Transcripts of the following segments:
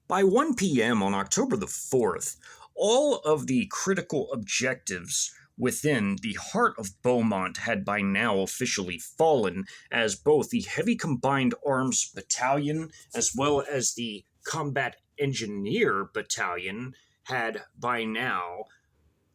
By 1 p.m. on October the 4th, all of the critical objectives within the heart of Beaumont had by now officially fallen, as both the Heavy Combined Arms Battalion as well as the Combat Engineer Battalion had by now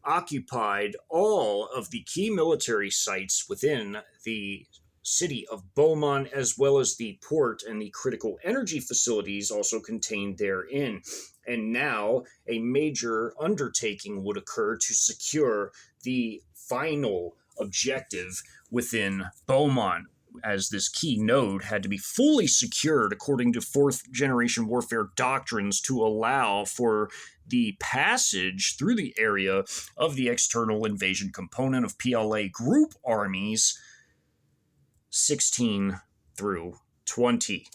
occupied all of the key military sites within the city of Beaumont, as well as the port and the critical energy facilities also contained therein. And now a major undertaking would occur to secure the final objective within Beaumont, as this key node had to be fully secured according to fourth generation warfare doctrines to allow for the passage through the area of the external invasion component of PLA group armies 16 through 20.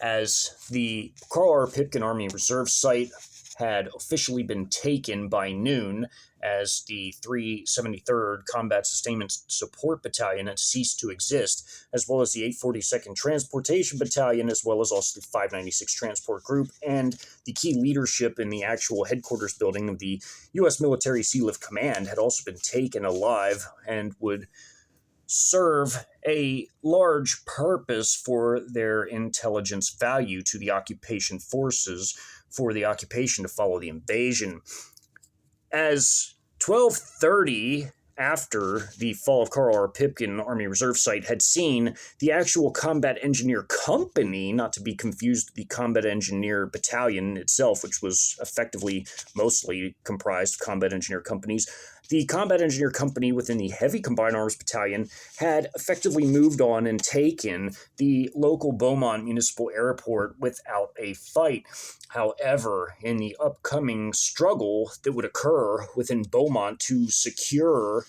As the Carl R. Pipkin Army Reserve site had officially been taken by noon, as the 373rd Combat Sustainment Support Battalion had ceased to exist, as well as the 842nd Transportation Battalion, as well as also the 596 Transport Group, and the key leadership in the actual headquarters building of the U.S. Military Sealift Command had also been taken alive and would serve a large purpose for their intelligence value to the occupation forces for the occupation to follow the invasion. As 1230 after the fall of Carl R. Pipkin Army Reserve Site had seen the actual Combat Engineer Company, not to be confused with the Combat Engineer Battalion itself, which was effectively mostly comprised of Combat Engineer Companies, the Combat Engineer Company within the Heavy Combined Arms Battalion had effectively moved on and taken the local Beaumont Municipal Airport without a fight. However, in the upcoming struggle that would occur within Beaumont to secure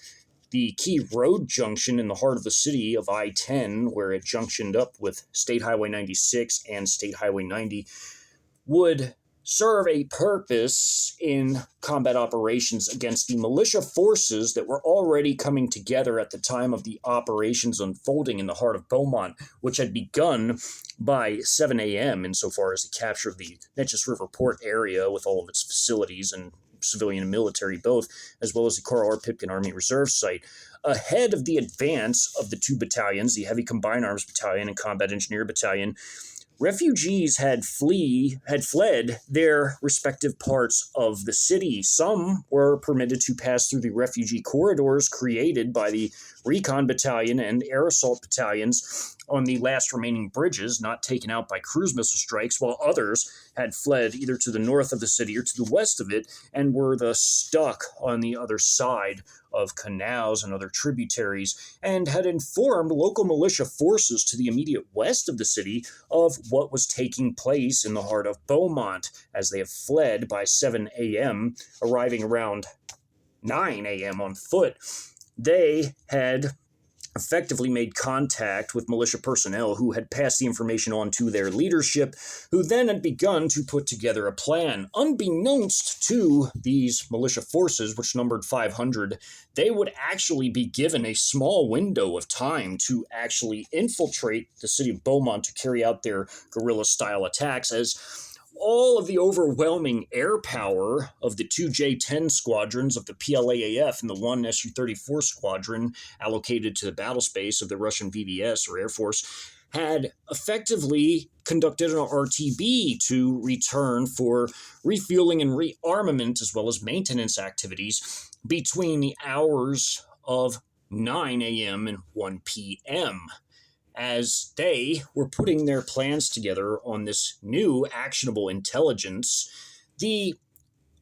the key road junction in the heart of the city of I-10, where it junctioned up with State Highway 96 and State Highway 90, would serve a purpose in combat operations against the militia forces that were already coming together at the time of the operations unfolding in the heart of Beaumont, which had begun by 7 a.m. insofar as the capture of the Neches River Port area with all of its facilities and civilian and military both, as well as the Carl R. Pipkin Army Reserve Site. Ahead of the advance of the two battalions, the Heavy Combined Arms Battalion and Combat Engineer Battalion, refugees had fled their respective parts of the city. Some were permitted to pass through the refugee corridors created by the Recon Battalion and Air Assault Battalions on the last remaining bridges, not taken out by cruise missile strikes, while others had fled either to the north of the city or to the west of it and were thus stuck on the other side of canals and other tributaries, and had informed local militia forces to the immediate west of the city of what was taking place in the heart of Beaumont, as they have fled by 7 a.m., arriving around 9 a.m. on foot. They had effectively made contact with militia personnel who had passed the information on to their leadership, who then had begun to put together a plan. Unbeknownst to these militia forces, which numbered 500, they would actually be given a small window of time to actually infiltrate the city of Beaumont to carry out their guerrilla-style attacks, as all of the overwhelming air power of the two J-10 squadrons of the PLAAF and the one Su-34 squadron allocated to the battle space of the Russian VVS or Air Force had effectively conducted an RTB to return for refueling and rearmament as well as maintenance activities between the hours of 9 a.m. and 1 p.m. As they were putting their plans together on this new actionable intelligence, the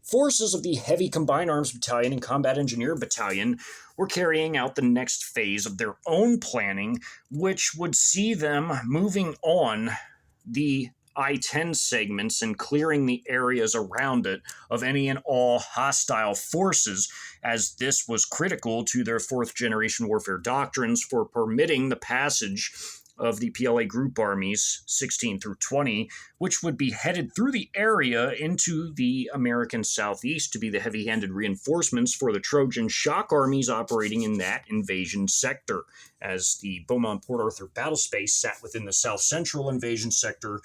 forces of the Heavy Combined Arms Battalion and Combat Engineer Battalion were carrying out the next phase of their own planning, which would see them moving on the I-10 segments and clearing the areas around it of any and all hostile forces, as this was critical to their fourth-generation warfare doctrines for permitting the passage of the PLA group armies 16 through 20, which would be headed through the area into the American Southeast to be the heavy-handed reinforcements for the Trojan shock armies operating in that invasion sector, as the Beaumont-Port Arthur battle space sat within the South Central invasion sector.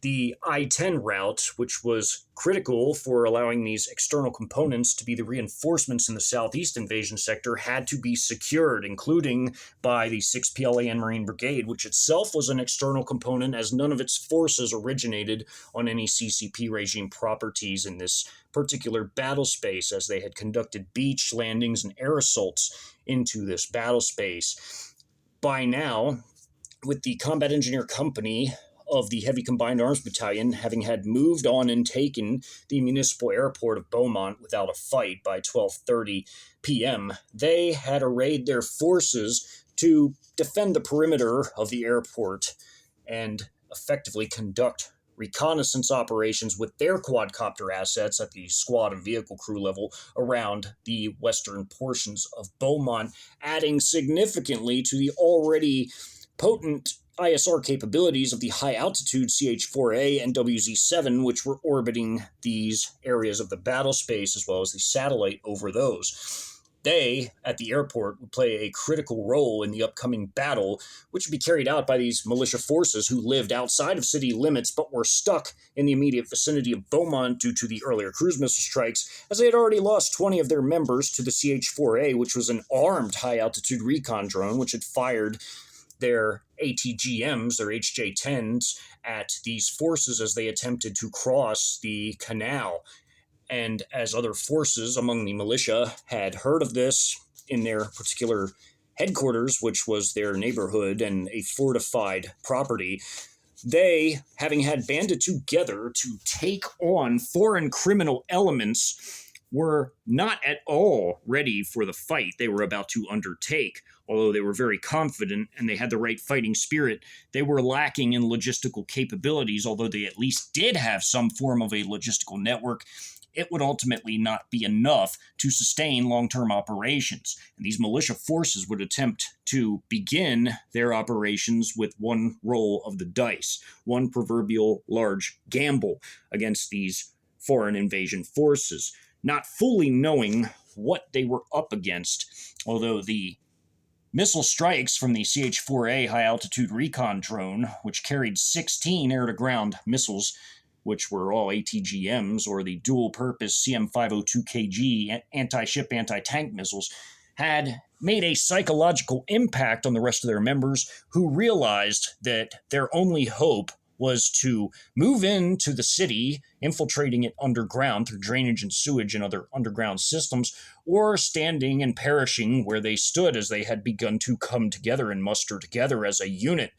The I-10 route, which was critical for allowing these external components to be the reinforcements in the southeast invasion sector, had to be secured, including by the 6th PLAN Marine Brigade, which itself was an external component, as none of its forces originated on any CCP regime properties in this particular battle space, as they had conducted beach landings and air assaults into this battle space. By now, with the Combat Engineer Company of the Heavy Combined Arms Battalion having had moved on and taken the municipal airport of Beaumont without a fight by 12:30 p.m., they had arrayed their forces to defend the perimeter of the airport and effectively conduct reconnaissance operations with their quadcopter assets at the squad and vehicle crew level around the western portions of Beaumont, adding significantly to the already potent ISR capabilities of the high-altitude CH-4A and WZ-7, which were orbiting these areas of the battle space, as well as the satellite over those. They, at the airport, would play a critical role in the upcoming battle, which would be carried out by these militia forces who lived outside of city limits but were stuck in the immediate vicinity of Beaumont due to the earlier cruise missile strikes, as they had already lost 20 of their members to the CH-4A, which was an armed high-altitude recon drone, which had fired their ATGMs, their HJ-10s, at these forces as they attempted to cross the canal. And as other forces among the militia had heard of this in their particular headquarters, which was their neighborhood and a fortified property, they, having had banded together to take on foreign criminal elements, were not at all ready for the fight they were about to undertake. Although they were very confident and they had the right fighting spirit, they were lacking in logistical capabilities. Although they at least did have some form of a logistical network, it would ultimately not be enough to sustain long-term operations. And these militia forces would attempt to begin their operations with one roll of the dice, one proverbial large gamble against these foreign invasion forces, not fully knowing what they were up against, although the missile strikes from the CH-4A high-altitude recon drone, which carried 16 air-to-ground missiles, which were all ATGMs, or the dual-purpose CM502KG anti-ship, anti-tank missiles, had made a psychological impact on the rest of their members, who realized that their only hope was to move into the city, infiltrating it underground through drainage and sewage and other underground systems, or standing and perishing where they stood as they had begun to come together and muster together as a unit.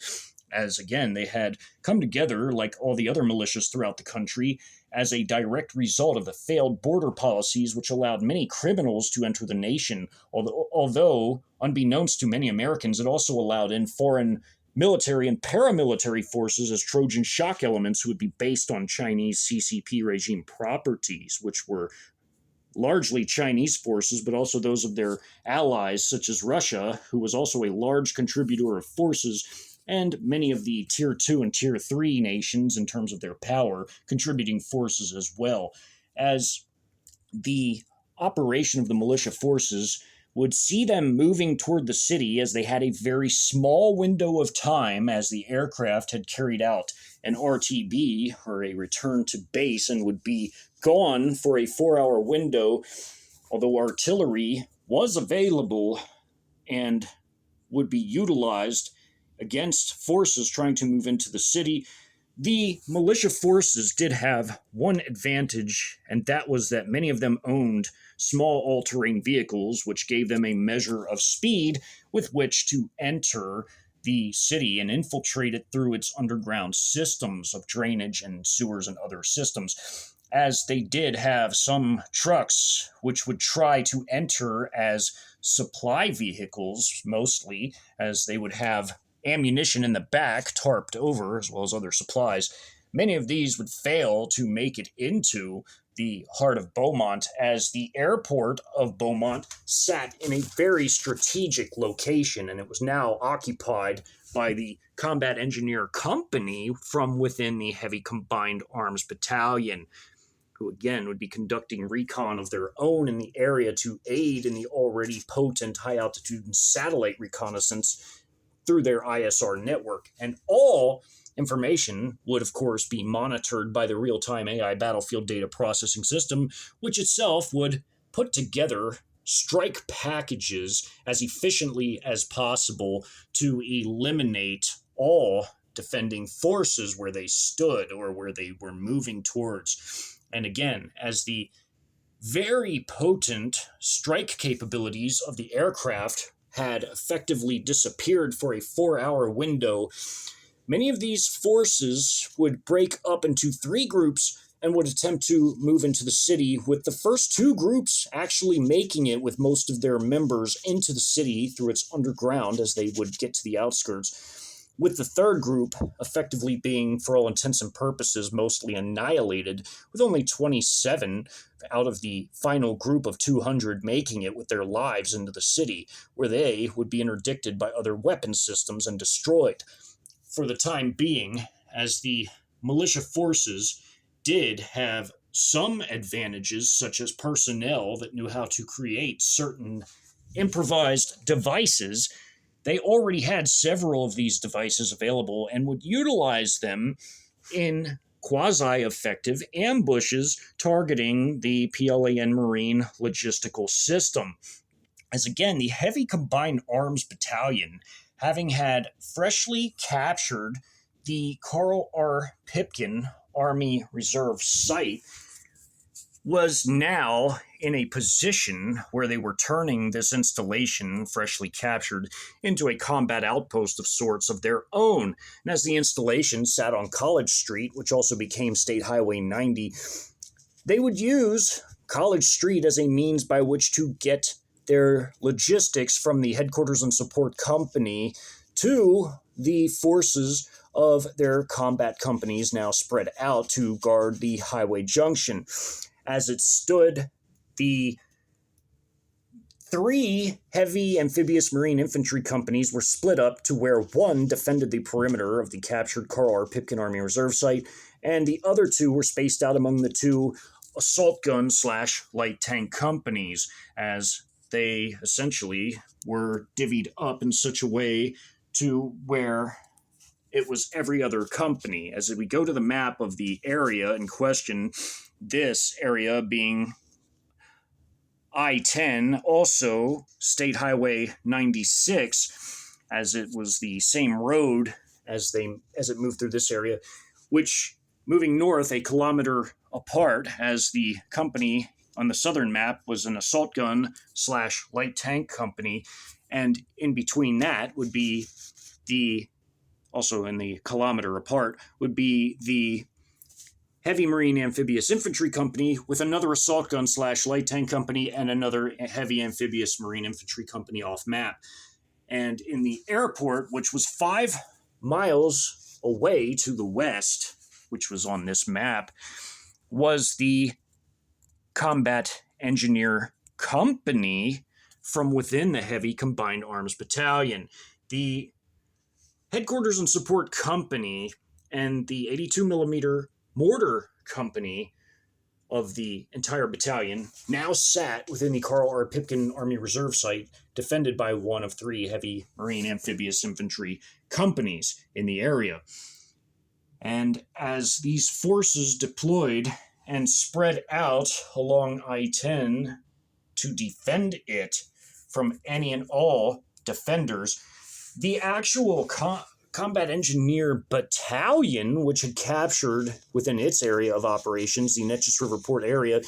As, again, they had come together, like all the other militias throughout the country, as a direct result of the failed border policies which allowed many criminals to enter the nation, although unbeknownst to many Americans, it also allowed in foreign military and paramilitary forces as Trojan shock elements who would be based on Chinese CCP regime properties, which were largely Chinese forces, but also those of their allies, such as Russia, who was also a large contributor of forces, and many of the Tier 2 and Tier 3 nations, in terms of their power, contributing forces as well. As the operation of the militia forces would see them moving toward the city, as they had a very small window of time as the aircraft had carried out an RTB, or a return to base, and would be gone for a 4-hour window, although artillery was available and would be utilized against forces trying to move into the city. The militia forces did have one advantage, and that was that many of them owned small all-terrain vehicles, which gave them a measure of speed with which to enter the city and infiltrate it through its underground systems of drainage and sewers and other systems, as they did have some trucks which would try to enter as supply vehicles, mostly, as they would have ammunition in the back tarped over, as well as other supplies. Many of these would fail to make it into the heart of Beaumont, as the airport of Beaumont sat in a very strategic location, and it was now occupied by the Combat Engineer Company from within the Heavy Combined Arms Battalion, who again would be conducting recon of their own in the area to aid in the already potent high-altitude and satellite reconnaissance through their ISR network, and all information would, of course, be monitored by the real-time AI battlefield data processing system, which itself would put together strike packages as efficiently as possible to eliminate all defending forces where they stood or where they were moving towards. And again, as the very potent strike capabilities of the aircraft had effectively disappeared for a 4-hour window, many of these forces would break up into 3 groups and would attempt to move into the city, with the first 2 groups actually making it with most of their members into the city through its underground as they would get to the outskirts, with the 3rd group effectively being, for all intents and purposes, mostly annihilated, with only 27 out of the final group of 200 making it with their lives into the city, where they would be interdicted by other weapon systems and destroyed. For the time being, as the militia forces did have some advantages, such as personnel that knew how to create certain improvised devices, they already had several of these devices available and would utilize them in quasi-effective ambushes targeting the PLAN Marine logistical system. As again, the Heavy Combined Arms Battalion, having had freshly captured the Carl R. Pipkin Army Reserve site, was now in a position where they were turning this installation, freshly captured, into a combat outpost of sorts of their own. And as the installation sat on College Street, which also became State Highway 90, they would use College Street as a means by which to get their logistics from the headquarters and support company to the forces of their combat companies now spread out to guard the highway junction. As it stood, the 3 heavy amphibious marine infantry companies were split up to where one defended the perimeter of the captured Carl R. Pipkin Army Reserve site, and the other 2 were spaced out among the 2 assault gun / light tank companies, as they essentially were divvied up in such a way to where it was every other company. As we go to the map of the area in question, this area being I-10, also State Highway 96, as it was the same road as it moved through this area, which moving north a kilometer apart, as the company on the southern map was an assault gun / light tank company, and in between that would be also in the kilometer apart, would be the Heavy Marine Amphibious Infantry Company with another assault gun / light tank company and another Heavy Amphibious Marine Infantry Company off map. And in the airport, which was 5 miles away to the west, which was on this map, was the Combat Engineer Company from within the Heavy Combined Arms Battalion. The Headquarters and Support Company and the 82 millimeter Mortar Company of the entire battalion now sat within the Carl R. Pipkin Army Reserve site, defended by one of 3 Heavy Marine Amphibious Infantry companies in the area. And as these forces deployed and spread out along I-10 to defend it from any and all defenders, the actual Combat Engineer Battalion, which had captured within its area of operations, the Neches River Port area,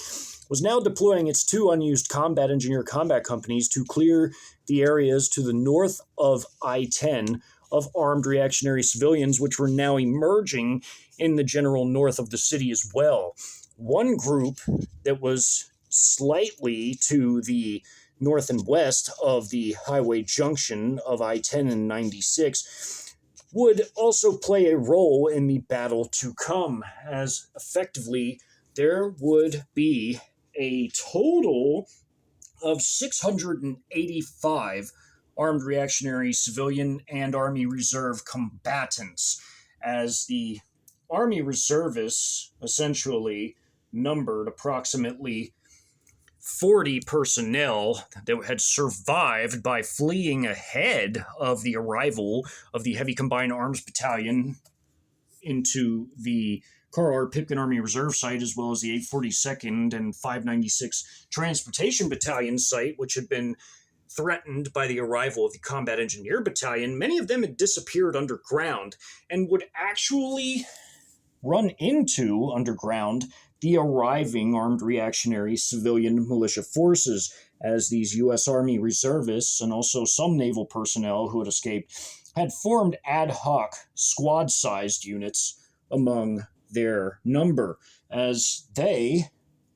was now deploying its 2 unused Combat Engineer combat companies to clear the areas to the north of I-10 of armed reactionary civilians, which were now emerging in the general north of the city as well. One group that was slightly to the north and west of the highway junction of I-10 and 96 would also play a role in the battle to come, as effectively there would be a total of 685 armed reactionary civilian and Army Reserve combatants, as the Army Reservists essentially numbered approximately 40 personnel that had survived by fleeing ahead of the arrival of the Heavy Combined Arms Battalion into the Carl R. Pipkin Army Reserve site, as well as the 842nd and 596 Transportation Battalion site, which had been threatened by the arrival of the Combat Engineer Battalion. Many of them had disappeared underground and would actually run into underground the arriving armed reactionary civilian militia forces, as these U.S. Army reservists and also some naval personnel who had escaped had formed ad hoc squad-sized units among their number, as they,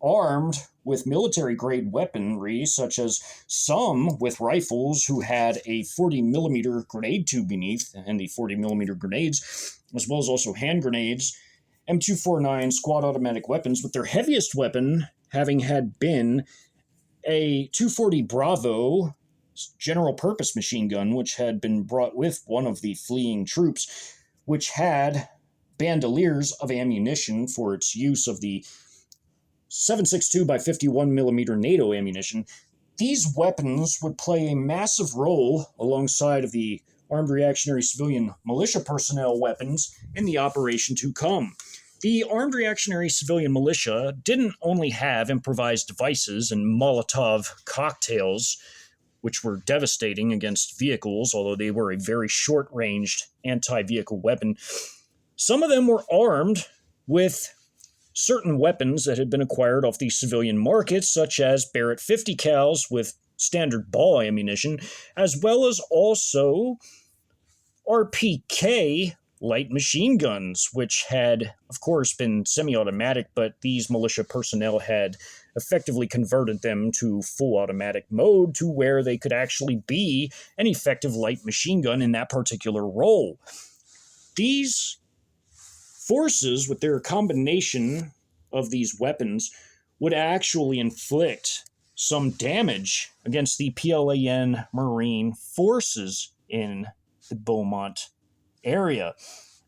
armed with military-grade weaponry, such as some with rifles who had a 40-millimeter grenade tube beneath, and the 40-millimeter grenades, as well as also hand grenades, M249 squad automatic weapons, with their heaviest weapon having had been a 240 Bravo general purpose machine gun, which had been brought with one of the fleeing troops, which had bandoliers of ammunition for its use of the 7.62 by 51 millimeter NATO ammunition. These weapons would play a massive role alongside of the armed reactionary civilian militia personnel weapons in the operation to come. The armed reactionary civilian militia didn't only have improvised devices and Molotov cocktails, which were devastating against vehicles, although they were a very short-ranged anti-vehicle weapon. Some of them were armed with certain weapons that had been acquired off the civilian market, such as Barrett 50 cals with standard ball ammunition, as well as also RPK light machine guns, which had, of course, been semi-automatic, but these militia personnel had effectively converted them to full automatic mode to where they could actually be an effective light machine gun in that particular role. These forces, with their combination of these weapons, would actually inflict some damage against the PLAN Marine forces in the Beaumont area,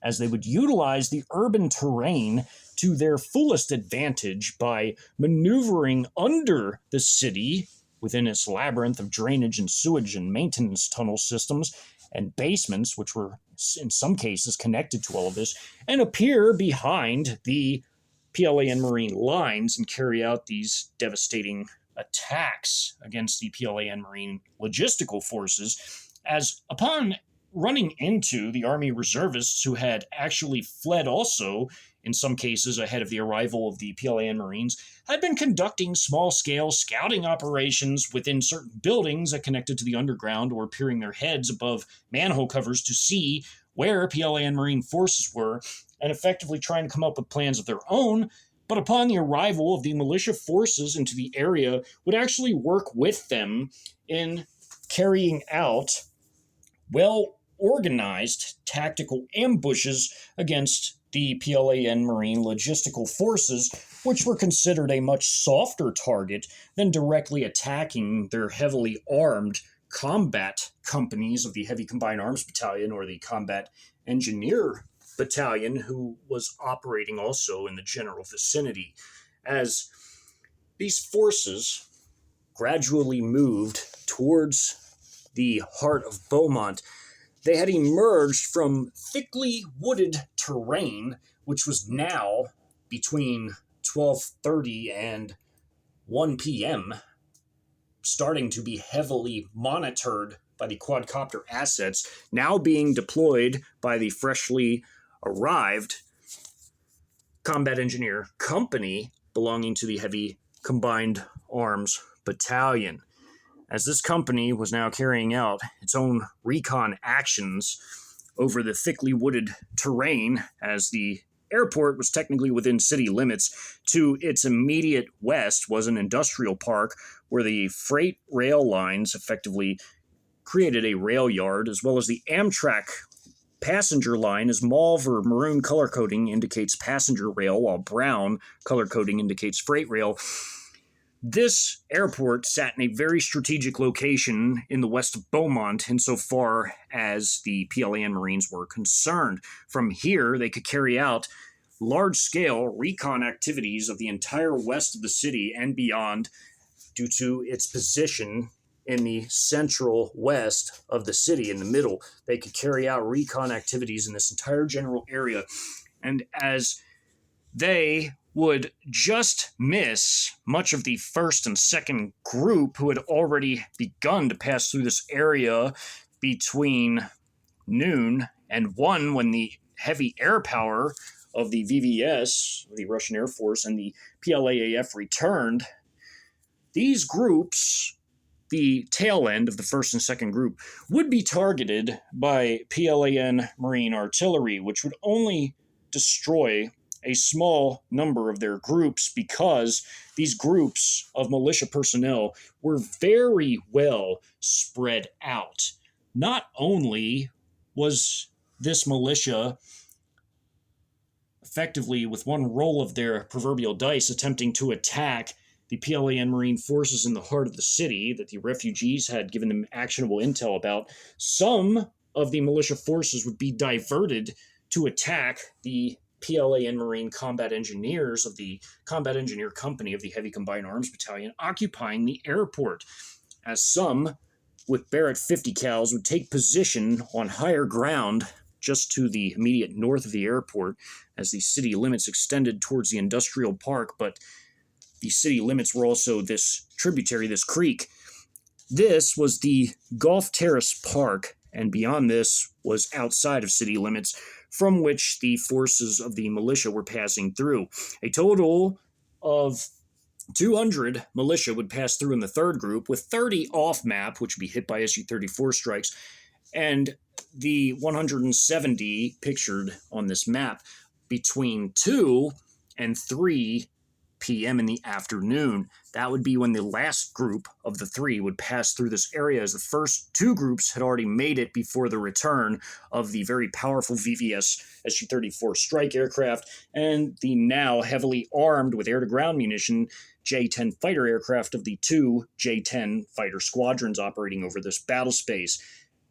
as they would utilize the urban terrain to their fullest advantage by maneuvering under the city within its labyrinth of drainage and sewage and maintenance tunnel systems and basements, which were in some cases connected to all of this, and appear behind the PLAN Marine lines and carry out these devastating attacks against the PLAN Marine logistical forces, as upon running into the Army reservists who had actually fled also, in some cases ahead of the arrival of the PLAN Marines, had been conducting small-scale scouting operations within certain buildings that connected to the underground, or peering their heads above manhole covers to see where PLAN Marine forces were, and effectively trying to come up with plans of their own. But upon the arrival of the militia forces into the area, would actually work with them in carrying out well-organized tactical ambushes against the PLAN Marine logistical forces, which were considered a much softer target than directly attacking their heavily armed combat companies of the Heavy Combined Arms Battalion or the Combat Engineer Battalion, who was operating also in the general vicinity. As these forces gradually moved towards the heart of Beaumont, they had emerged from thickly wooded terrain, which was now between 12:30 and 1 p.m., starting to be heavily monitored by the quadcopter assets, now being deployed by the freshly arrived Combat Engineer Company belonging to the Heavy Combined Arms Battalion, as this company was now carrying out its own recon actions over the thickly wooded terrain, as the airport was technically within city limits. To its immediate west was an industrial park where the freight rail lines effectively created a rail yard, as well as the Amtrak passenger line, as mauve or maroon color coding indicates passenger rail, while brown color coding indicates freight rail. This airport sat in a very strategic location in the west of Beaumont insofar as the PLAN Marines were concerned. From here, they could carry out large-scale recon activities of the entire west of the city and beyond due to its position in the central west of the city, in the middle. They could carry out recon activities in this entire general area And as they would just miss much of the first and second group who had already begun to pass through this area between noon and 1 when the heavy air power of the VVS, the Russian Air Force, and the PLAAF returned. These groups, the tail end of the first and second group, would be targeted by PLAN Marine artillery, which would only destroy a small number of their groups because these groups of militia personnel were very well spread out. Not only was this militia effectively, with one roll of their proverbial dice, attempting to attack the PLAN Marine forces in the heart of the city that the refugees had given them actionable intel about, some of the militia forces would be diverted to attack the PLAN Marine combat engineers of the Combat Engineer Company of the Heavy Combined Arms Battalion occupying the airport, as some with Barrett 50 cals would take position on higher ground just to the immediate north of the airport as the city limits extended towards the industrial park, but the city limits were also this tributary, this creek. This was the Golf Terrace Park, and beyond this was outside of city limits, from which the forces of the militia were passing through. A total of 200 militia would pass through in the third group, with 30 off-map, which would be hit by Su-34 strikes, and the 170 pictured on this map between 2 and 3 p.m. in the afternoon. That would be when the last group of the 3 would pass through this area, as the first 2 groups had already made it before the return of the very powerful VVS Su-34 strike aircraft and the now heavily armed with air-to-ground munition J-10 fighter aircraft of the 2 J-10 fighter squadrons operating over this battle space.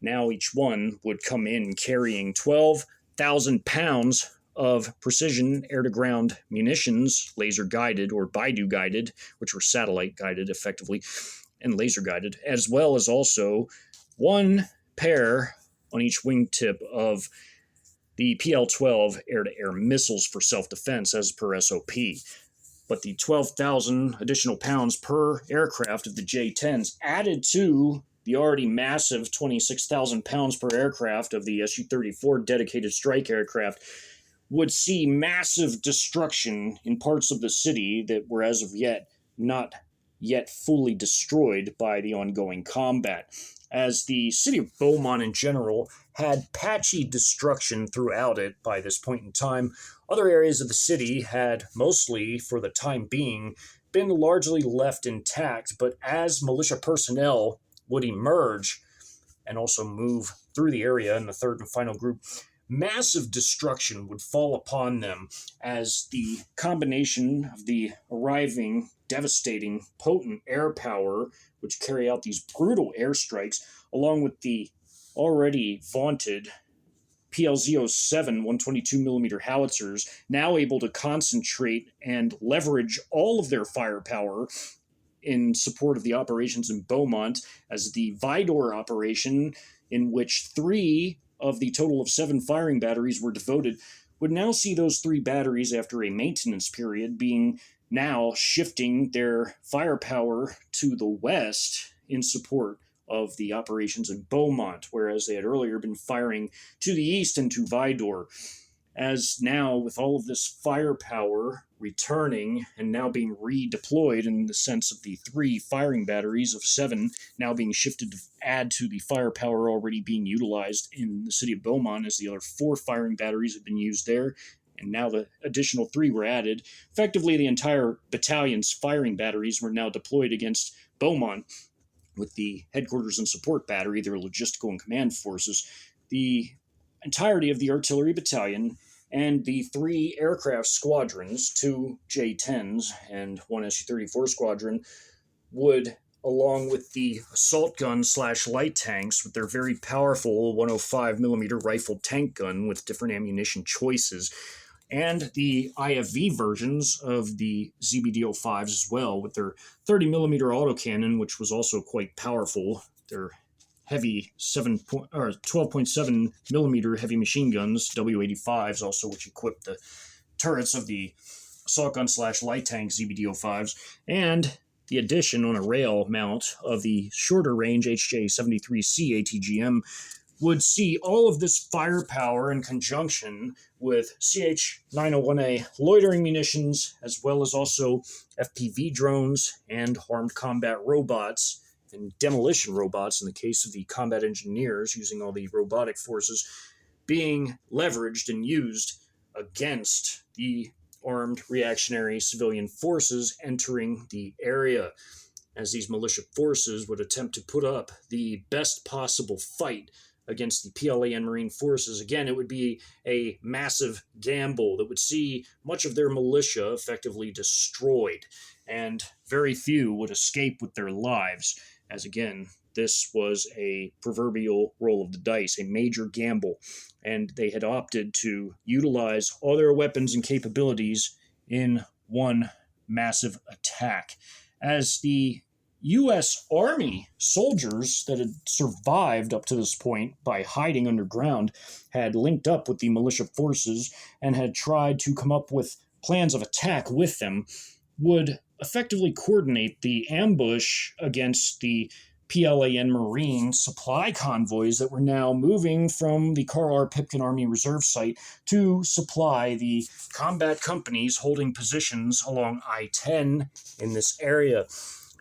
Now each one would come in carrying 12,000 pounds of precision air-to-ground munitions, laser-guided or Baidu-guided, which were satellite-guided effectively, and laser-guided, as well as also 1 pair on each wingtip of the PL-12 air-to-air missiles for self-defense as per SOP. But the 12,000 additional pounds per aircraft of the J-10s added to the already massive 26,000 pounds per aircraft of the Su-34 dedicated strike aircraft would see massive destruction in parts of the city that were as of yet not yet fully destroyed by the ongoing combat, as the city of Beaumont in general had patchy destruction throughout it by this point in time. Other areas of the city had mostly, for the time being, been largely left intact, but as militia personnel would emerge and also move through the area in the third and final group, massive destruction would fall upon them as the combination of the arriving, devastating, potent air power, which carry out these brutal airstrikes, along with the already vaunted PLZ-07 122mm howitzers, now able to concentrate and leverage all of their firepower in support of the operations in Beaumont, as the Vidor operation, in which 3 of the total of 7 firing batteries were devoted, would now see those 3 batteries, after a maintenance period, being now shifting their firepower to the west in support of the operations in Beaumont, whereas they had earlier been firing to the east and to Vidor. As now, with all of this firepower returning and now being redeployed in the sense of the 3 firing batteries of 7 now being shifted to add to the firepower already being utilized in the city of Beaumont, as the other 4 firing batteries had been used there, and now the additional 3 were added. Effectively, the entire battalion's firing batteries were now deployed against Beaumont, with the headquarters and support battery, their logistical and command forces, the entirety of the artillery battalion, and the 3 aircraft squadrons, 2 J-10s and 1 Su-34 squadron, would, along with the assault gun / light tanks with their very powerful 105mm rifle tank gun with different ammunition choices, and the IFV versions of the ZBD-05s as well, with their 30mm autocannon, which was also quite powerful, their heavy 12.7 millimeter heavy machine guns, W85s, also which equip the turrets of the assault gun / light tank ZBD-05s, and the addition on a rail mount of the shorter range HJ-73C ATGM would see all of this firepower in conjunction with CH-901A loitering munitions, as well as also FPV drones and armed combat robots and demolition robots in the case of the combat engineers, using all the robotic forces being leveraged and used against the armed reactionary civilian forces entering the area, as these militia forces would attempt to put up the best possible fight against the PLA and Marine forces. Again, it would be a massive gamble that would see much of their militia effectively destroyed, and very few would escape with their lives, as again, this was a proverbial roll of the dice, a major gamble, and they had opted to utilize all their weapons and capabilities in one massive attack. As the U.S. Army soldiers that had survived up to this point by hiding underground had linked up with the militia forces and had tried to come up with plans of attack with them, would effectively coordinate the ambush against the PLA and Marine supply convoys that were now moving from the Carl R. Pipkin Army Reserve site to supply the combat companies holding positions along I-10 in this area.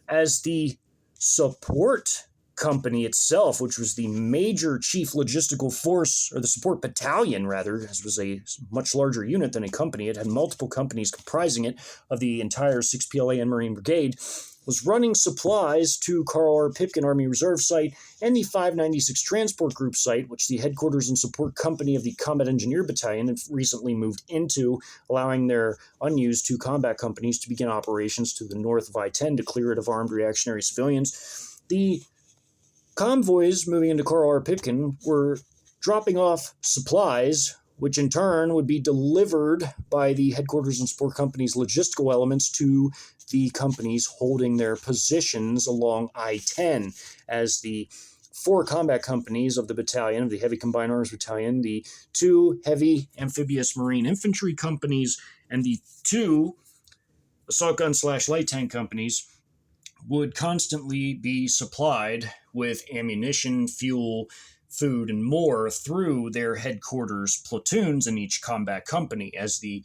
As the support company itself, which was the major chief logistical force, or the support battalion rather, as was a much larger unit than a company, it had multiple companies comprising it of the entire 6 PLA and Marine Brigade, was running supplies to Carl R. Pipkin Army Reserve site and the 596 Transport Group site, which the headquarters and support company of the Combat Engineer Battalion had recently moved into, allowing their unused 2 combat companies to begin operations to the north of I-10 to clear it of armed reactionary civilians. The convoys moving into Carl R. Pipkin were dropping off supplies, which in turn would be delivered by the headquarters and support company's logistical elements to the companies holding their positions along I-10, as the 4 combat companies of the battalion, of the Heavy Combined Arms Battalion, the 2 Heavy Amphibious Marine Infantry companies, and the 2 assault gun / light tank companies would constantly be supplied with ammunition, fuel, food, and more through their headquarters platoons in each combat company, as the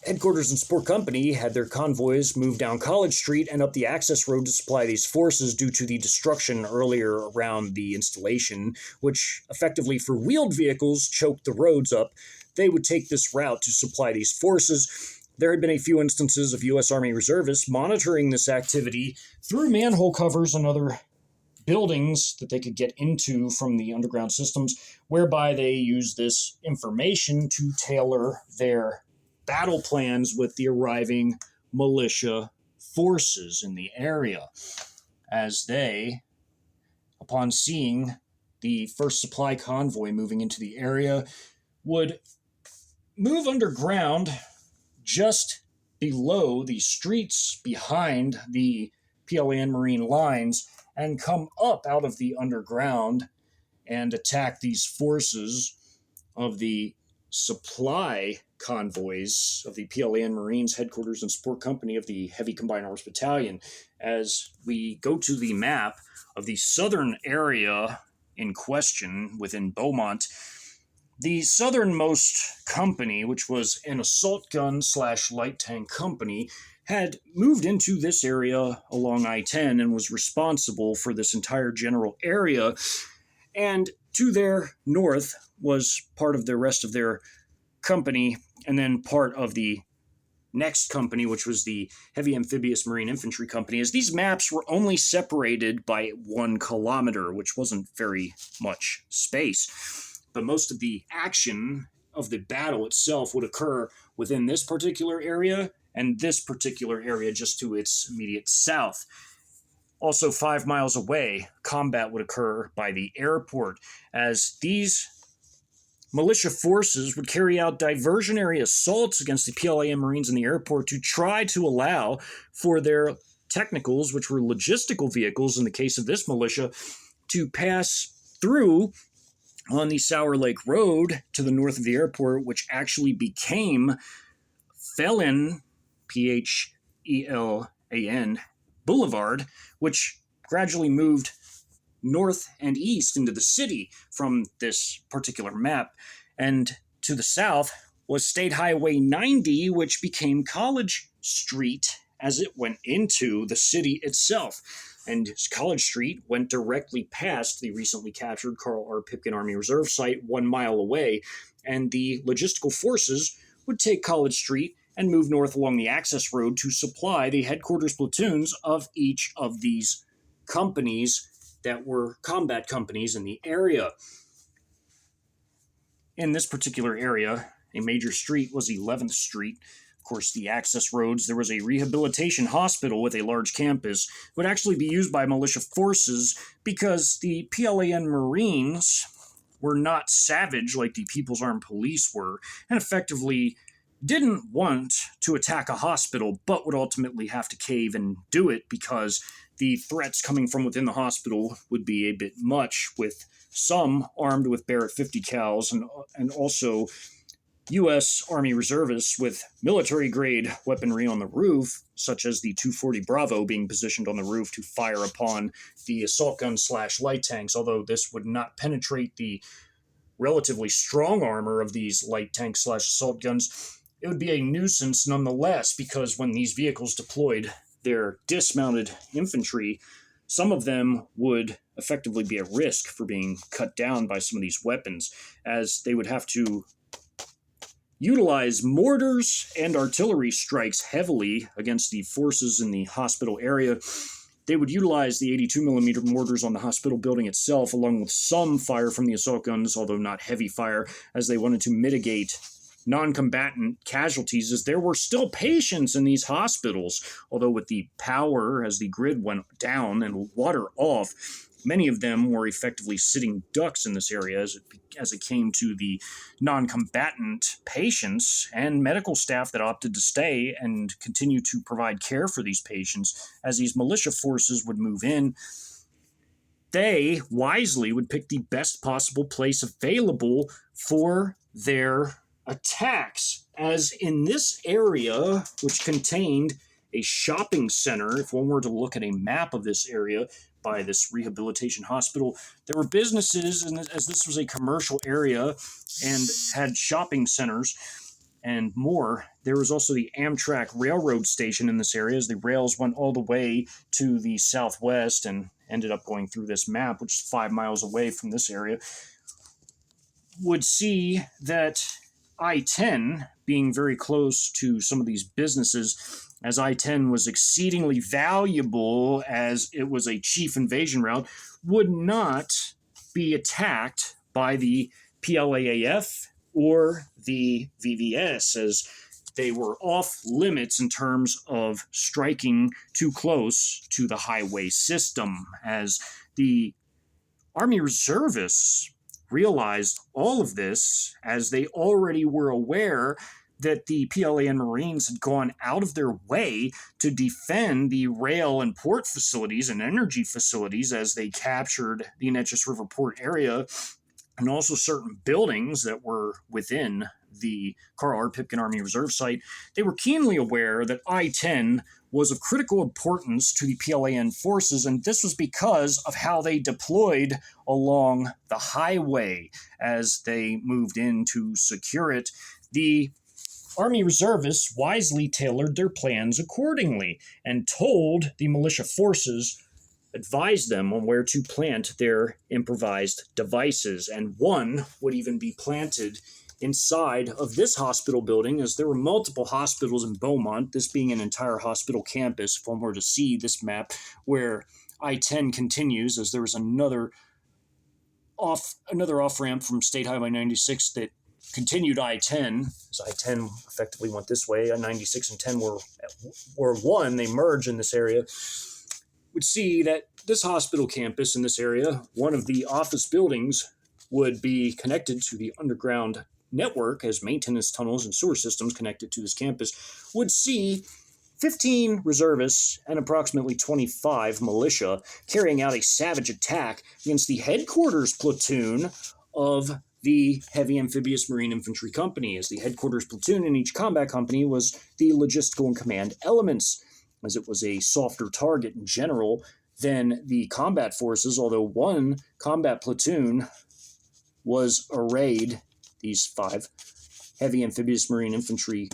headquarters and support company had their convoys move down College Street and up the access road to supply these forces due to the destruction earlier around the installation, which effectively for wheeled vehicles choked the roads up. They would take this route to supply these forces. There had been a few instances of U.S. Army reservists monitoring this activity through manhole covers and other buildings that they could get into from the underground systems, whereby they used this information to tailor their battle plans with the arriving militia forces in the area, as they, upon seeing the first supply convoy moving into the area, would move underground just below the streets behind the PLA and Marine lines and come up out of the underground and attack these forces of the supply convoys of the PLA and Marines headquarters and support company of the Heavy Combined Arms Battalion. As we go to the map of the southern area in question within Beaumont, the southernmost company, which was an assault gun / light tank company, had moved into this area along I-10 and was responsible for this entire general area. And to their north was part of the rest of their company, and then part of the next company, which was the Heavy Amphibious Marine Infantry Company, as these maps were only separated by 1 kilometer, which wasn't very much space. But most of the action of the battle itself would occur within this particular area and this particular area just to its immediate south. Also, 5 miles away, combat would occur by the airport, as these militia forces would carry out diversionary assaults against the PLA and Marines in the airport to try to allow for their technicals, which were logistical vehicles in the case of this militia, to pass through on the Sour Lake Road to the north of the airport, which actually became Phelan, Phelan Boulevard, which gradually moved north and east into the city from this particular map. And to the south was State Highway 90, which became College Street as it went into the city itself. And College Street went directly past the recently captured Carl R. Pipkin Army Reserve site 1 mile away, and the logistical forces would take College Street and move north along the access road to supply the headquarters platoons of each of these companies that were combat companies in the area. In this particular area, a major street was 11th Street. Of course, the access roads, there was a rehabilitation hospital with a large campus, would actually be used by militia forces because the PLAN Marines were not savage like the People's Armed Police were, and effectively didn't want to attack a hospital, but would ultimately have to cave and do it because the threats coming from within the hospital would be a bit much, with some armed with Barrett 50 cals and also U.S. Army reservists with military-grade weaponry on the roof, such as the 240 Bravo being positioned on the roof to fire upon the assault gun/light tanks, although this would not penetrate the relatively strong armor of these light tank/assault guns. It would be a nuisance nonetheless, because when these vehicles deployed their dismounted infantry, some of them would effectively be at risk for being cut down by some of these weapons, as they would have to utilize mortars and artillery strikes heavily against the forces in the hospital area. They would utilize the 82mm mortars on the hospital building itself, along with some fire from the assault guns, although not heavy fire, as they wanted to mitigate non-combatant casualties, as there were still patients in these hospitals, although with the power as the grid went down and water off, many of them were effectively sitting ducks in this area as it came to the non-combatant patients and medical staff that opted to stay and continue to provide care for these patients. As these militia forces would move in, they wisely would pick the best possible place available for their attacks, as in this area, which contained a shopping center. If one were to look at a map of this area by this rehabilitation hospital, there were businesses, and as this was a commercial area and had shopping centers and more. There was also the Amtrak railroad station in this area, as the rails went all the way to the southwest and ended up going through this map, which is 5 miles away from this area. Would see that I-10 being very close to some of these businesses, as I-10 was exceedingly valuable as it was a chief invasion route, would not be attacked by the PLAAF or the VVS, as they were off limits in terms of striking too close to the highway system, as the Army reservists realized all of this, as they already were aware that the PLAN Marines had gone out of their way to defend the rail and port facilities and energy facilities as they captured the Neches River Port area, and also certain buildings that were within the Carl R. Pipkin Army Reserve site. They were keenly aware that I-10 was of critical importance to the PLAN forces, and this was because of how they deployed along the highway as they moved in to secure it. The Army reservists wisely tailored their plans accordingly and told the militia forces, advised them on where to plant their improvised devices, and one would even be planted inside of this hospital building, as there were multiple hospitals in Beaumont, this being an entire hospital campus. If one were to see this map where I-10 continues, as there was another off-ramp from State Highway 96 that continued I-10, as I-10 effectively went this way, 96 and 10 were one, they merge in this area, would see that this hospital campus in this area, one of the office buildings, would be connected to the underground network as maintenance tunnels and sewer systems connected to this campus, would see 15 reservists and approximately 25 militia carrying out a savage attack against the headquarters platoon of the Heavy Amphibious Marine Infantry Company, as the headquarters platoon in each combat company was the logistical and command elements, as it was a softer target in general than the combat forces, although one combat platoon was arrayed, these 5 Heavy Amphibious Marine Infantry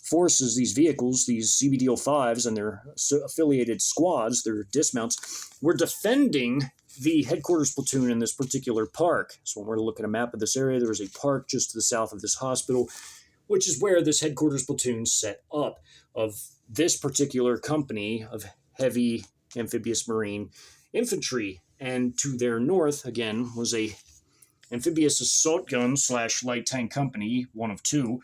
forces, these vehicles, these CBDO-5s and their affiliated squads, their dismounts, were defending the headquarters platoon in this particular park. So when we're to look at a map of this area, there was a park just to the south of this hospital, which is where this headquarters platoon set up of this particular company of Heavy Amphibious Marine Infantry. And to their north, again, was a amphibious assault gun / light tank company, one of 2.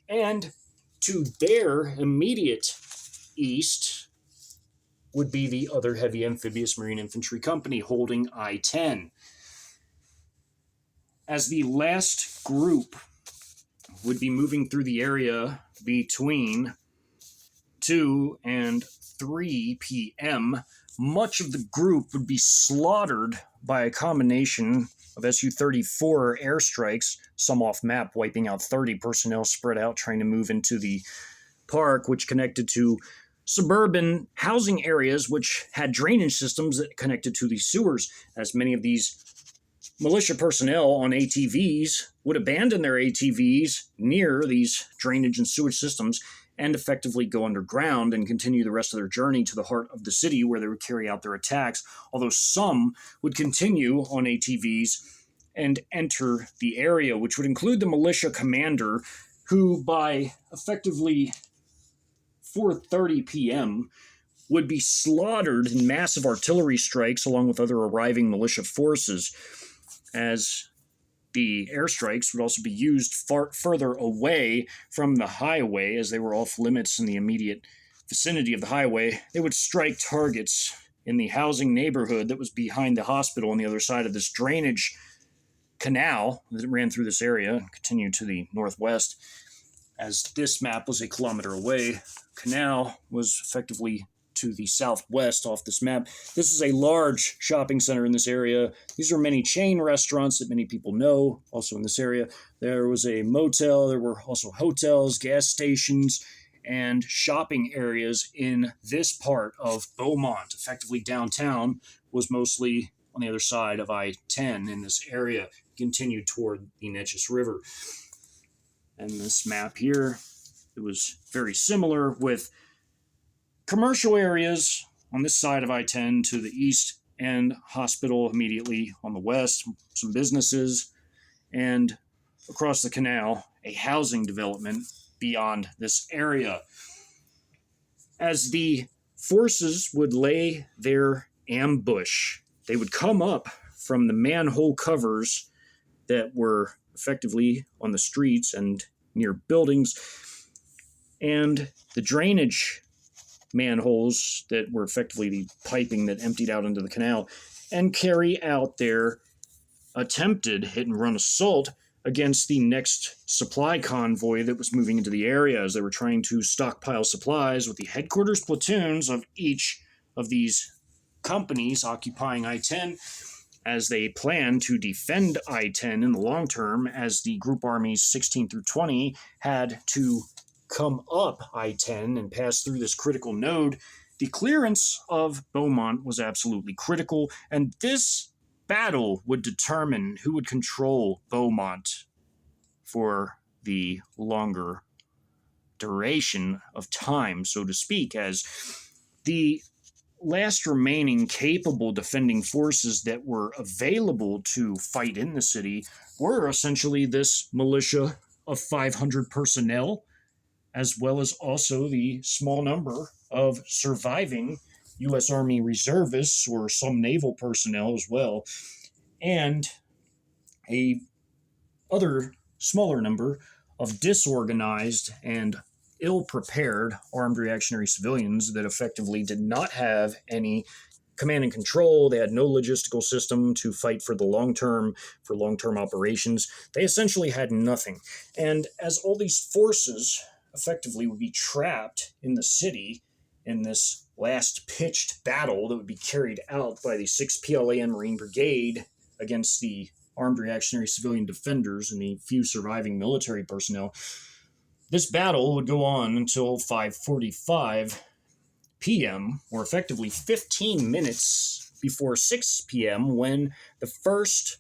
And to their immediate east would be the other Heavy Amphibious Marine Infantry Company holding I-10. As the last group would be moving through the area between 2 and 3 p.m., much of the group would be slaughtered by a combination of Su-34 airstrikes, some off-map, wiping out 30 personnel spread out trying to move into the park, which connected to suburban housing areas which had drainage systems that connected to these sewers, as many of these militia personnel on ATVs would abandon their ATVs near these drainage and sewage systems and effectively go underground and continue the rest of their journey to the heart of the city where they would carry out their attacks, although some would continue on ATVs and enter the area, which would include the militia commander, who by effectively 4:30 p.m. would be slaughtered in massive artillery strikes along with other arriving militia forces, as the airstrikes would also be used far further away from the highway, as they were off limits in the immediate vicinity of the highway. They would strike targets in the housing neighborhood that was behind the hospital on the other side of this drainage canal that ran through this area and continued to the northwest. As this map was a kilometer away, canal was effectively to the southwest off this map. This is a large shopping center in this area. These are many chain restaurants that many people know also in this area. There was a motel, there were also hotels, gas stations, and shopping areas in this part of Beaumont. Effectively downtown was mostly on the other side of I-10 in this area, continued toward the Neches River. And this map here, it was very similar, with commercial areas on this side of I-10 to the east and hospital immediately on the west, some businesses, and across the canal, a housing development beyond this area. As the forces would lay their ambush, they would come up from the manhole covers that were effectively on the streets and near buildings, and the drainage manholes that were effectively the piping that emptied out into the canal, and carry out their attempted hit-and-run assault against the next supply convoy that was moving into the area, as they were trying to stockpile supplies with the headquarters platoons of each of these companies occupying I-10, as they plan to defend I-10 in the long term, as the group armies 16 through 20 had to come up I-10 and pass through this critical node. The clearance of Beaumont was absolutely critical, and this battle would determine who would control Beaumont for the longer duration of time, so to speak, as the last remaining capable defending forces that were available to fight in the city were essentially this militia of 500 personnel, as well as also the small number of surviving U.S. Army reservists or some naval personnel as well, and a other smaller number of disorganized and ill-prepared armed reactionary civilians that effectively did not have any command and control. They had no logistical system to fight for the long term, for long-term operations. They essentially had nothing. And as all these forces effectively would be trapped in the city in this last pitched battle that would be carried out by the 6th PLAN Marine Brigade against the armed reactionary civilian defenders and the few surviving military personnel. This battle would go on until 5:45 p.m., or effectively 15 minutes before 6 p.m., when the first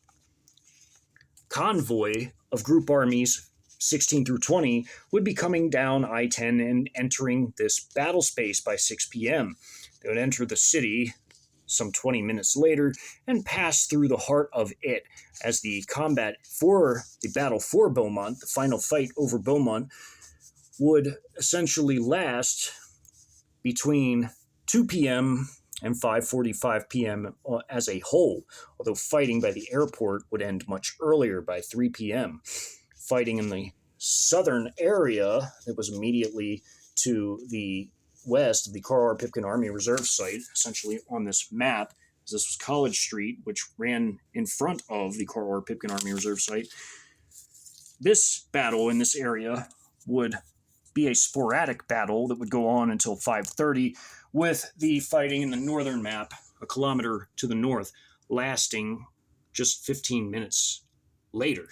convoy of Group Armies 16 through 20 would be coming down I-10 and entering this battle space by 6 p.m. They would enter the city some 20 minutes later and pass through the heart of it as the combat for the battle for Beaumont, the final fight over Beaumont, would essentially last between 2 p.m. and 5:45 p.m. as a whole, although fighting by the airport would end much earlier by 3 p.m. Fighting in the southern area that was immediately to the west of the Carl R. Pipkin Army Reserve site, essentially on this map, this was College Street, which ran in front of the Carl R. Pipkin Army Reserve site. This battle in this area would be a sporadic battle that would go on until 5:30, with the fighting in the northern map, a kilometer to the north, lasting just 15 minutes later,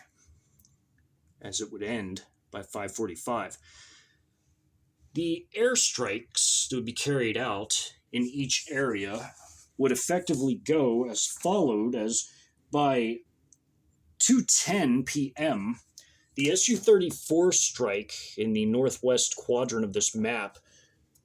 as it would end by 5:45. The airstrikes that would be carried out in each area would effectively go as followed: as by 2:10 p.m., the Su-34 strike in the northwest quadrant of this map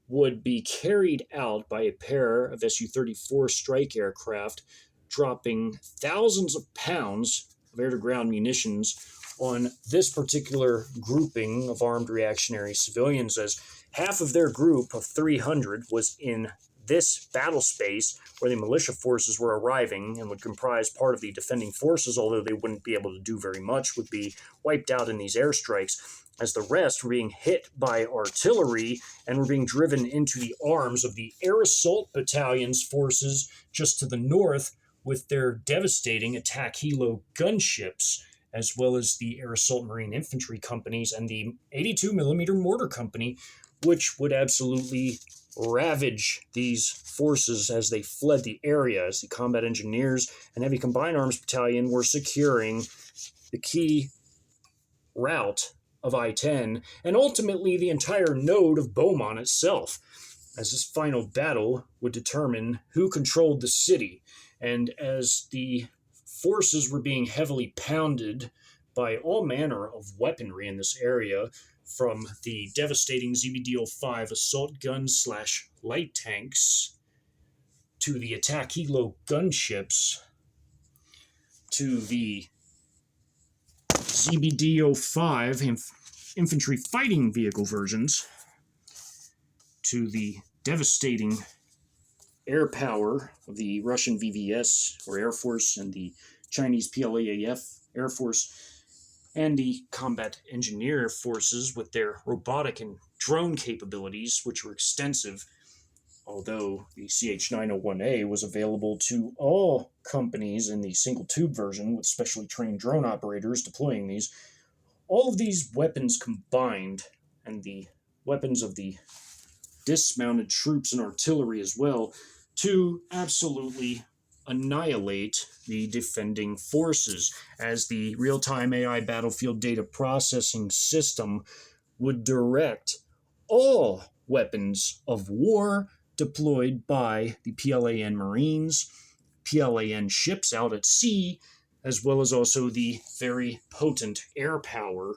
would be carried out by a pair of Su-34 strike aircraft, dropping thousands of pounds of air-to-ground munitions on this particular grouping of armed reactionary civilians, as half of their group of 300 was in this battle space where the militia forces were arriving and would comprise part of the defending forces, although they wouldn't be able to do very much, would be wiped out in these airstrikes, as the rest were being hit by artillery and were being driven into the arms of the air assault battalion's forces just to the north with their devastating attack helo gunships, as well as the air assault marine infantry companies and the 82 millimeter mortar company, which would absolutely ravage these forces as they fled the area, as the combat engineers and heavy combined arms battalion were securing the key route of I-10 and ultimately the entire node of Beaumont itself, as this final battle would determine who controlled the city. And as the forces were being heavily pounded by all manner of weaponry in this area, from the devastating ZBDO-5 assault guns / light tanks to the attack helo gunships to the ZBDO-5 infantry fighting vehicle versions to the devastating air power of the Russian VVS or Air Force and the Chinese PLAAF Air Force, and the combat engineer forces with their robotic and drone capabilities, which were extensive, although the CH-901A was available to all companies in the single-tube version with specially trained drone operators deploying these. All of these weapons combined, and the weapons of the dismounted troops and artillery as well, to absolutely annihilate the defending forces, as the real-time AI battlefield data processing system would direct all weapons of war deployed by the PLAN Marines, PLAN ships out at sea, as well as also the very potent air power,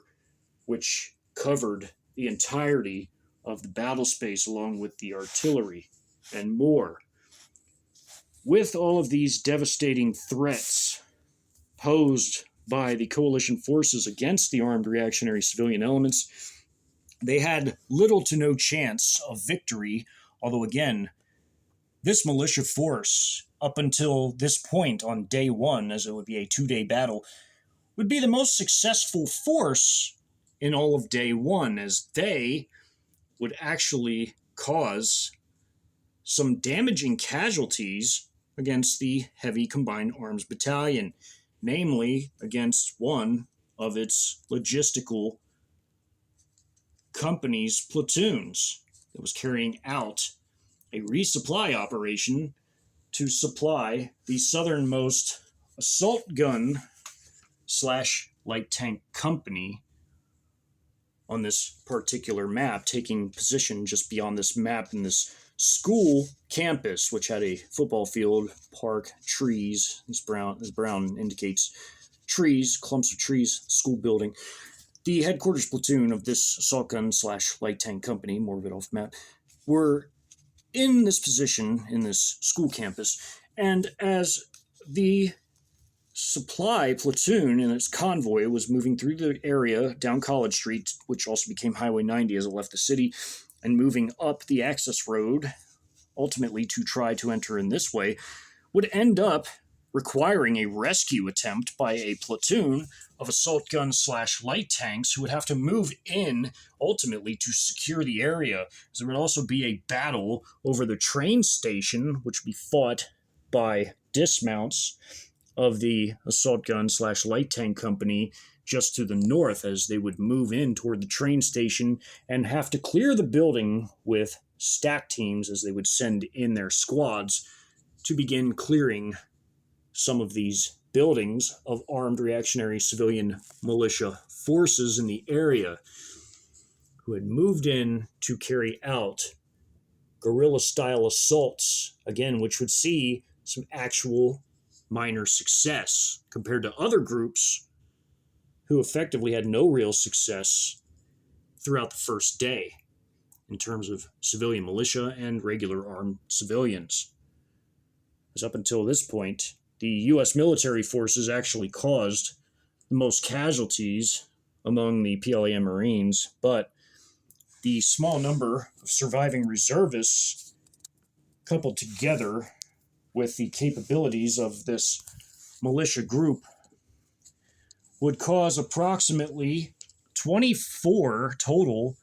which covered the entirety of the battle space along with the artillery and more. With all of these devastating threats posed by the coalition forces against the armed reactionary civilian elements, they had little to no chance of victory, although again, this militia force, up until this point on day one, as it would be a 2-day battle, would be the most successful force in all of day one, as they would actually cause some damaging casualties against the heavy combined arms battalion, namely against one of its logistical company's platoons that was carrying out a resupply operation to supply the southernmost assault gun slash light tank company on this particular map, taking position just beyond this map in this school campus, which had a football field, park, trees. This brown indicates trees, clumps of trees, school building. The headquarters platoon of this assault gun slash light tank company, more of it off map, were in this position in this school campus. And as the supply platoon and its convoy was moving through the area down College Street, which also became Highway 90 as it left the city, and moving up the access road, ultimately to try to enter in this way, would end up requiring a rescue attempt by a platoon of assault gun slash light tanks who would have to move in ultimately to secure the area. There would also be a battle over the train station, which would be fought by dismounts of the assault gun slash light tank company just to the north, as they would move in toward the train station and have to clear the building with stack teams as they would send in their squads to begin clearing some of these buildings of armed reactionary civilian militia forces in the area who had moved in to carry out guerrilla-style assaults, again, which would see some actual minor success compared to other groups who effectively had no real success throughout the first day in terms of civilian militia and regular armed civilians. As up until this point, the U.S. military forces actually caused the most casualties among the PLAN Marines, but the small number of surviving reservists, coupled together with the capabilities of this militia group, would cause approximately 24 total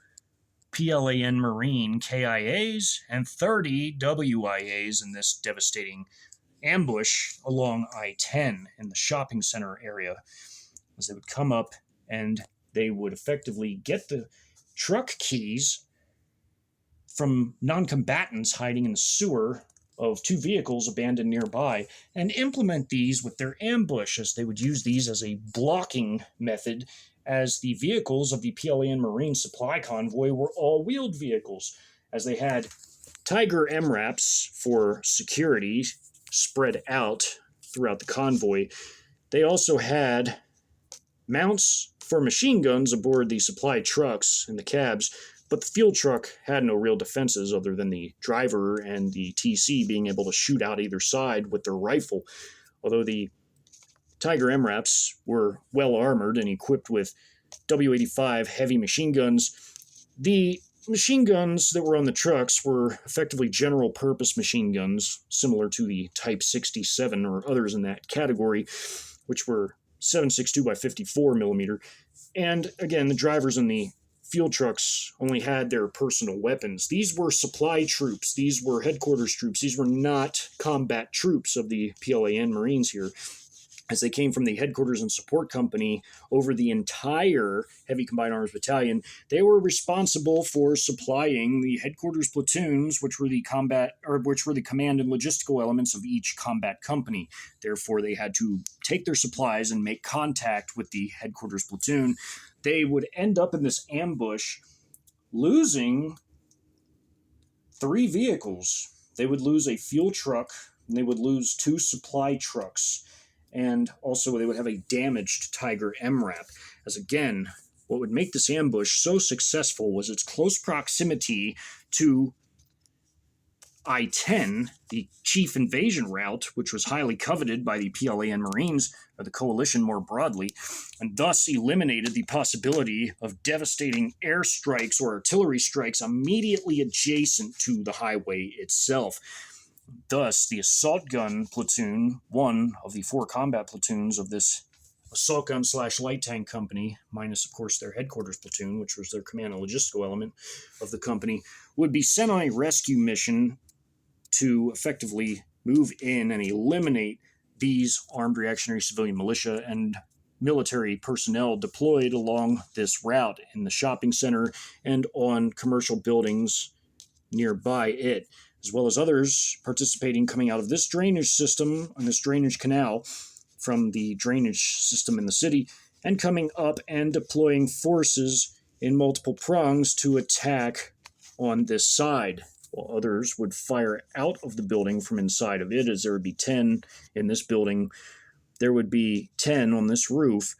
PLAN Marine KIAs and 30 WIAs in this devastating ambush along I-10 in the shopping center area, as they would come up and they would effectively get the truck keys from non-combatants hiding in the sewer of two vehicles abandoned nearby and implement these with their ambush, as they would use these as a blocking method, as the vehicles of the PLAN Marine supply convoy were all-wheeled vehicles, as they had Tiger MRAPs for security spread out throughout the convoy. They also had mounts for machine guns aboard the supply trucks and the cabs, but the fuel truck had no real defenses other than the driver and the TC being able to shoot out either side with their rifle. Although the Tiger MRAPs were well armored and equipped with W-85 heavy machine guns, the machine guns that were on the trucks were effectively general purpose machine guns, similar to the Type 67 or others in that category, which were 7.62 by 54 millimeter. And again, the drivers in the fuel trucks only had their personal weapons. These were supply troops. These were headquarters troops. These were not combat troops of the PLAN Marines here, as they came from the headquarters and support company over the entire Heavy Combined Arms Battalion. They were responsible for supplying the headquarters platoons, which were the command and logistical elements of each combat company. Therefore, they had to take their supplies and make contact with the headquarters platoon. They would end up in this ambush losing 3 vehicles. They would lose a fuel truck, and they would lose 2 supply trucks. And also they would have a damaged Tiger MRAP. As again, what would make this ambush so successful was its close proximity to I-10, the chief invasion route, which was highly coveted by the PLAN Marines, or the coalition more broadly, and thus eliminated the possibility of devastating airstrikes or artillery strikes immediately adjacent to the highway itself. Thus, the assault gun platoon, one of the 4 combat platoons of this assault gun slash light tank company, minus, of course, their headquarters platoon, which was their command and logistical element of the company, would be sent on a rescue mission to effectively move in and eliminate these armed reactionary civilian militia and military personnel deployed along this route in the shopping center and on commercial buildings nearby it, as well as others participating coming out of this drainage system and this drainage canal from the drainage system in the city and coming up and deploying forces in multiple prongs to attack on this side, while others would fire out of the building from inside of it, as there would be 10 in this building. There would be 10 on this roof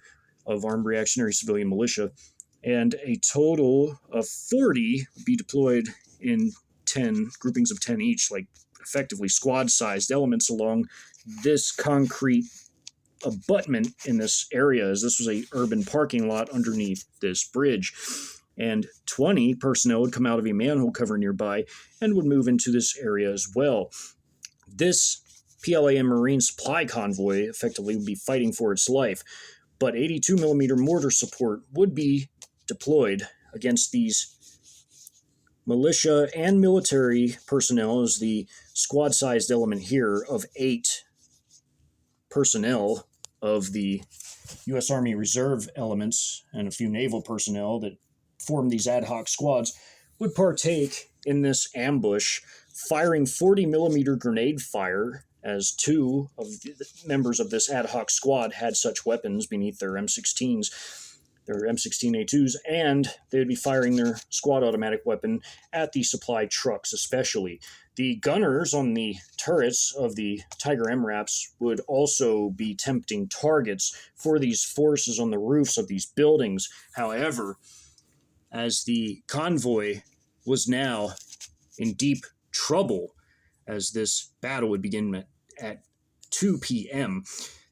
of armed reactionary civilian militia, and a total of 40 would be deployed in 10 groupings of 10 each, like effectively squad-sized elements along this concrete abutment in this area, as this was a urban parking lot underneath this bridge. And 20 personnel would come out of a manhole cover nearby and would move into this area as well. This PLA and Marine supply convoy effectively would be fighting for its life, but 82 millimeter mortar support would be deployed against these militia and military personnel as the squad-sized element here of 8 personnel of the U.S. Army Reserve elements and a few naval personnel that form these ad hoc squads would partake in this ambush, firing 40 millimeter grenade fire, as 2 of the members of this ad hoc squad had such weapons beneath their M16s, their M16A2s, and they would be firing their squad automatic weapon at the supply trucks especially. The gunners on the turrets of the Tiger MRAPs would also be tempting targets for these forces on the roofs of these buildings. However, as the convoy was now in deep trouble, as this battle would begin at 2 p.m.,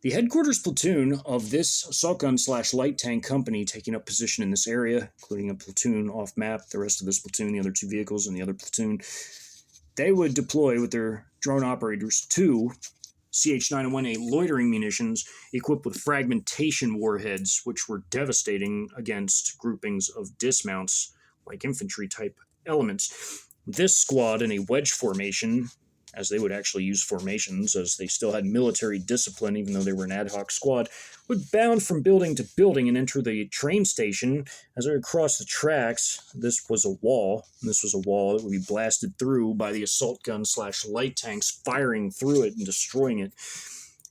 the headquarters platoon of this assault gun / light tank company taking up position in this area, including a platoon off map, the rest of this platoon, the other 2 vehicles, and the other platoon, they would deploy with their drone operators 2 CH-901A loitering munitions equipped with fragmentation warheads, which were devastating against groupings of dismounts like infantry-type elements. This squad in a wedge formation, as they would actually use formations, as they still had military discipline, even though they were an ad hoc squad, would bound from building to building and enter the train station. As they would cross the tracks, this was a wall, and this was a wall that would be blasted through by the assault gun / light tanks firing through it and destroying it.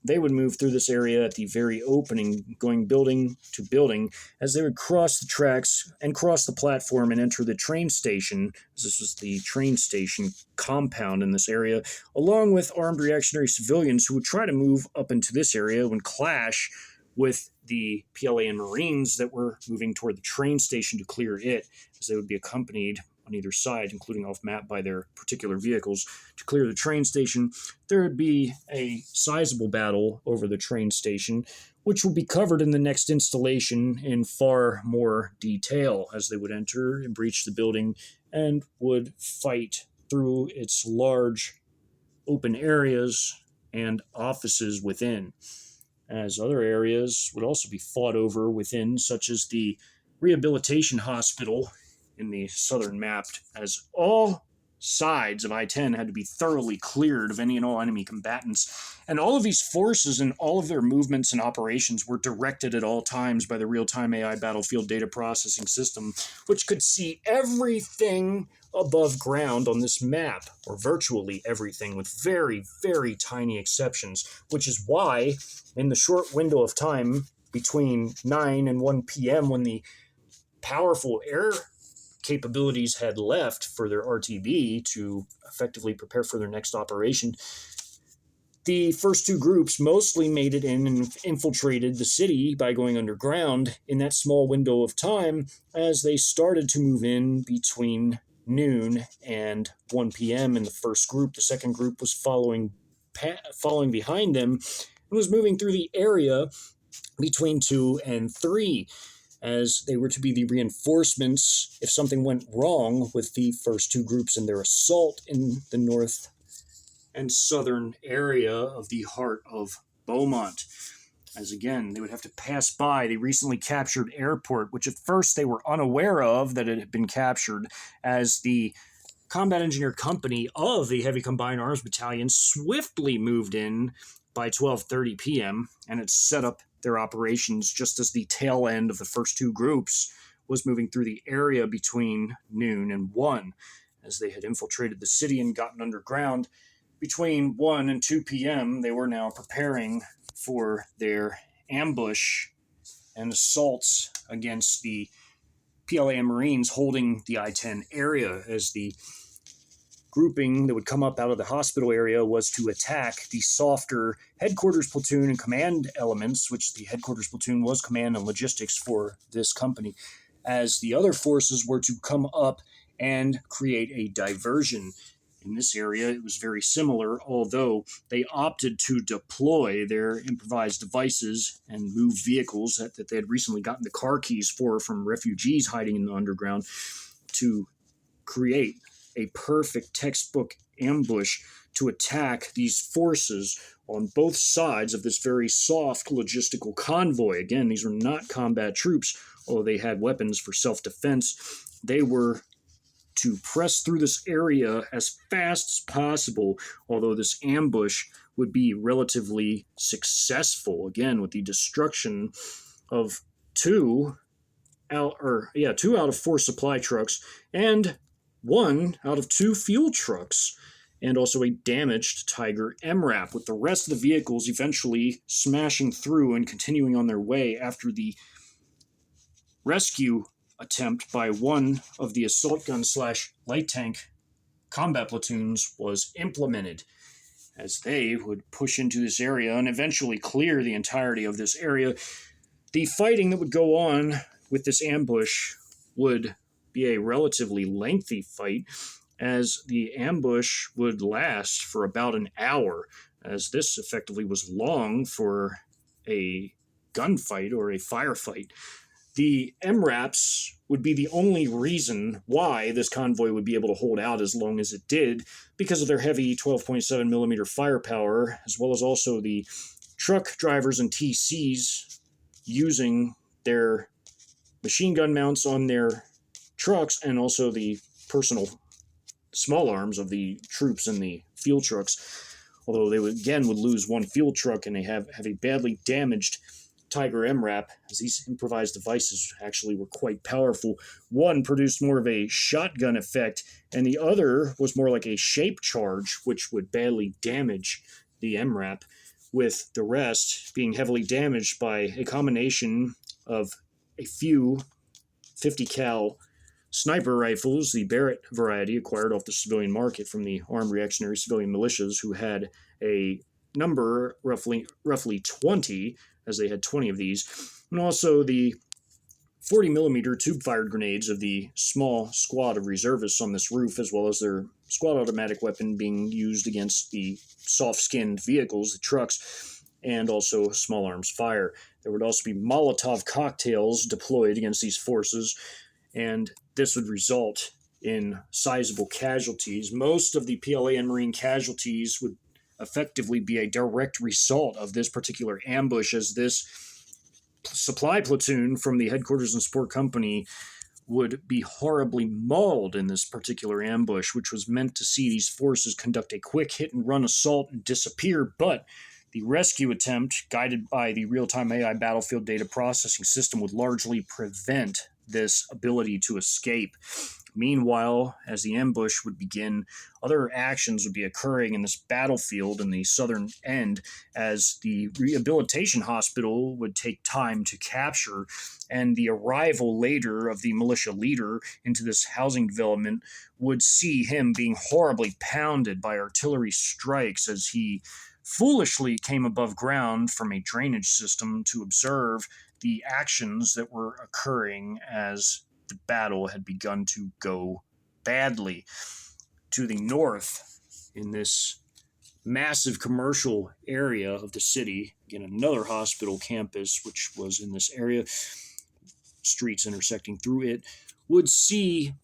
They would move through this area at the very opening, going building to building, as they would cross the tracks and cross the platform and enter the train station, as this was the train station compound in this area, along with armed reactionary civilians who would try to move up into this area and clash with the PLA and Marines that were moving toward the train station to clear it, as they would be accompanied on either side, including off map by their particular vehicles, to clear the train station. There would be a sizable battle over the train station, which will be covered in the next installation in far more detail, as they would enter and breach the building and would fight through its large open areas and offices within, as other areas would also be fought over within, such as the rehabilitation hospital in the southern map, as all sides of I-10 had to be thoroughly cleared of any and all enemy combatants. And all of these forces and all of their movements and operations were directed at all times by the real-time AI battlefield data processing system, which could see everything above ground on this map, or virtually everything, with very, very tiny exceptions, which is why in the short window of time between 9 and 1 p.m., when the powerful air capabilities had left for their RTB to effectively prepare for their next operation, the first 2 groups mostly made it in and infiltrated the city by going underground in that small window of time as they started to move in between noon and 1 p.m. in the first group. The second group was following behind them and was moving through the area between 2 and 3, as they were to be the reinforcements if something went wrong with the first 2 groups in their assault in the north and southern area of the heart of Beaumont. As again, they would have to pass by the recently captured airport, which at first they were unaware of that it had been captured, as the Combat Engineer Company of the Heavy Combined Arms Battalion swiftly moved in by 12:30 p.m., and had set up their operations just as the tail end of the first two groups was moving through the area between noon and 1, as they had infiltrated the city and gotten underground. Between 1 and 2 p.m., they were now preparing for their ambush and assaults against the PLA Marines holding the I-10 area, as the grouping that would come up out of the hospital area was to attack the softer headquarters platoon and command elements, which the headquarters platoon was command and logistics for this company, as the other forces were to come up and create a diversion. In this area, it was very similar, although they opted to deploy their improvised devices and move vehicles that they had recently gotten the car keys for from refugees hiding in the underground to create a perfect textbook ambush to attack these forces on both sides of this very soft logistical convoy. Again, these were not combat troops, although they had weapons for self-defense. They were to press through this area as fast as possible, although this ambush would be relatively successful, again, with the destruction of two out of 4 supply trucks and 1 out of 2 fuel trucks, and also a damaged Tiger MRAP, with the rest of the vehicles eventually smashing through and continuing on their way after the rescue attempt by one of the assault gun / light tank combat platoons was implemented, as they would push into this area and eventually clear the entirety of this area. The fighting that would go on with this ambush would be a relatively lengthy fight, as the ambush would last for about an hour, as this effectively was long for a gunfight or a firefight. The MRAPs would be the only reason why this convoy would be able to hold out as long as it did, because of their heavy 12.7 millimeter firepower, as well as also the truck drivers and TCs using their machine gun mounts on their trucks, and also the personal small arms of the troops in the field trucks. Although they would lose 1 field truck, and they have a badly damaged Tiger MRAP, as these improvised devices actually were quite powerful. One produced more of a shotgun effect, and the other was more like a shape charge, which would badly damage the MRAP, with the rest being heavily damaged by a combination of a few 50 cal sniper rifles, the Barrett variety, acquired off the civilian market from the armed reactionary civilian militias, who had a number roughly 20, as they had 20 of these, and also the 40 millimeter tube-fired grenades of the small squad of reservists on this roof, as well as their squad automatic weapon being used against the soft-skinned vehicles, the trucks, and also small arms fire. There would also be Molotov cocktails deployed against these forces, and this would result in sizable casualties. Most of the PLA and Marine casualties would effectively be a direct result of this particular ambush, as this supply platoon from the headquarters and support company would be horribly mauled in this particular ambush, which was meant to see these forces conduct a quick hit-and-run assault and disappear. But the rescue attempt, guided by the real-time AI battlefield data processing system, would largely prevent this ability to escape. Meanwhile, as the ambush would begin, other actions would be occurring in this battlefield in the southern end, as the rehabilitation hospital would take time to capture, and the arrival later of the militia leader into this housing development would see him being horribly pounded by artillery strikes as he foolishly came above ground from a drainage system to observe the actions that were occurring as the battle had begun to go badly. To the north, in this massive commercial area of the city, again, another hospital campus, which was in this area, streets intersecting through it, would see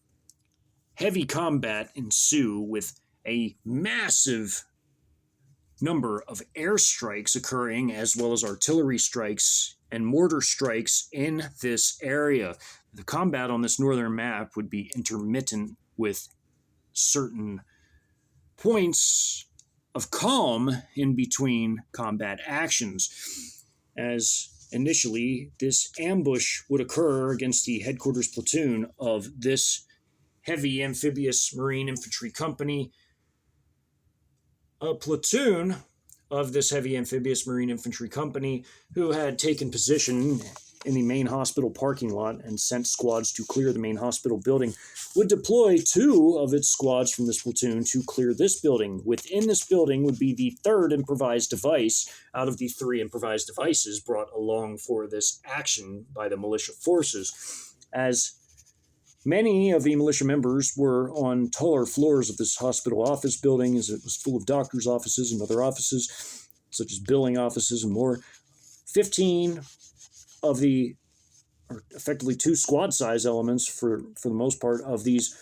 heavy combat ensue, with a massive number of airstrikes occurring, as well as artillery strikes and mortar strikes in this area. The combat on this northern map would be intermittent, with certain points of calm in between combat actions, as initially this ambush would occur against the headquarters platoon of this heavy amphibious marine infantry company. A platoon of this heavy amphibious marine infantry company, who had taken position in the main hospital parking lot and sent squads to clear the main hospital building, would deploy 2 of its squads from this platoon to clear this building. Within this building would be the 3rd improvised device out of the 3 improvised devices brought along for this action by the militia forces, as many of the militia members were on taller floors of this hospital office building, as it was full of doctors' offices and other offices, such as billing offices and more. 15 of the, or effectively 2 squad-size elements for the most part, of these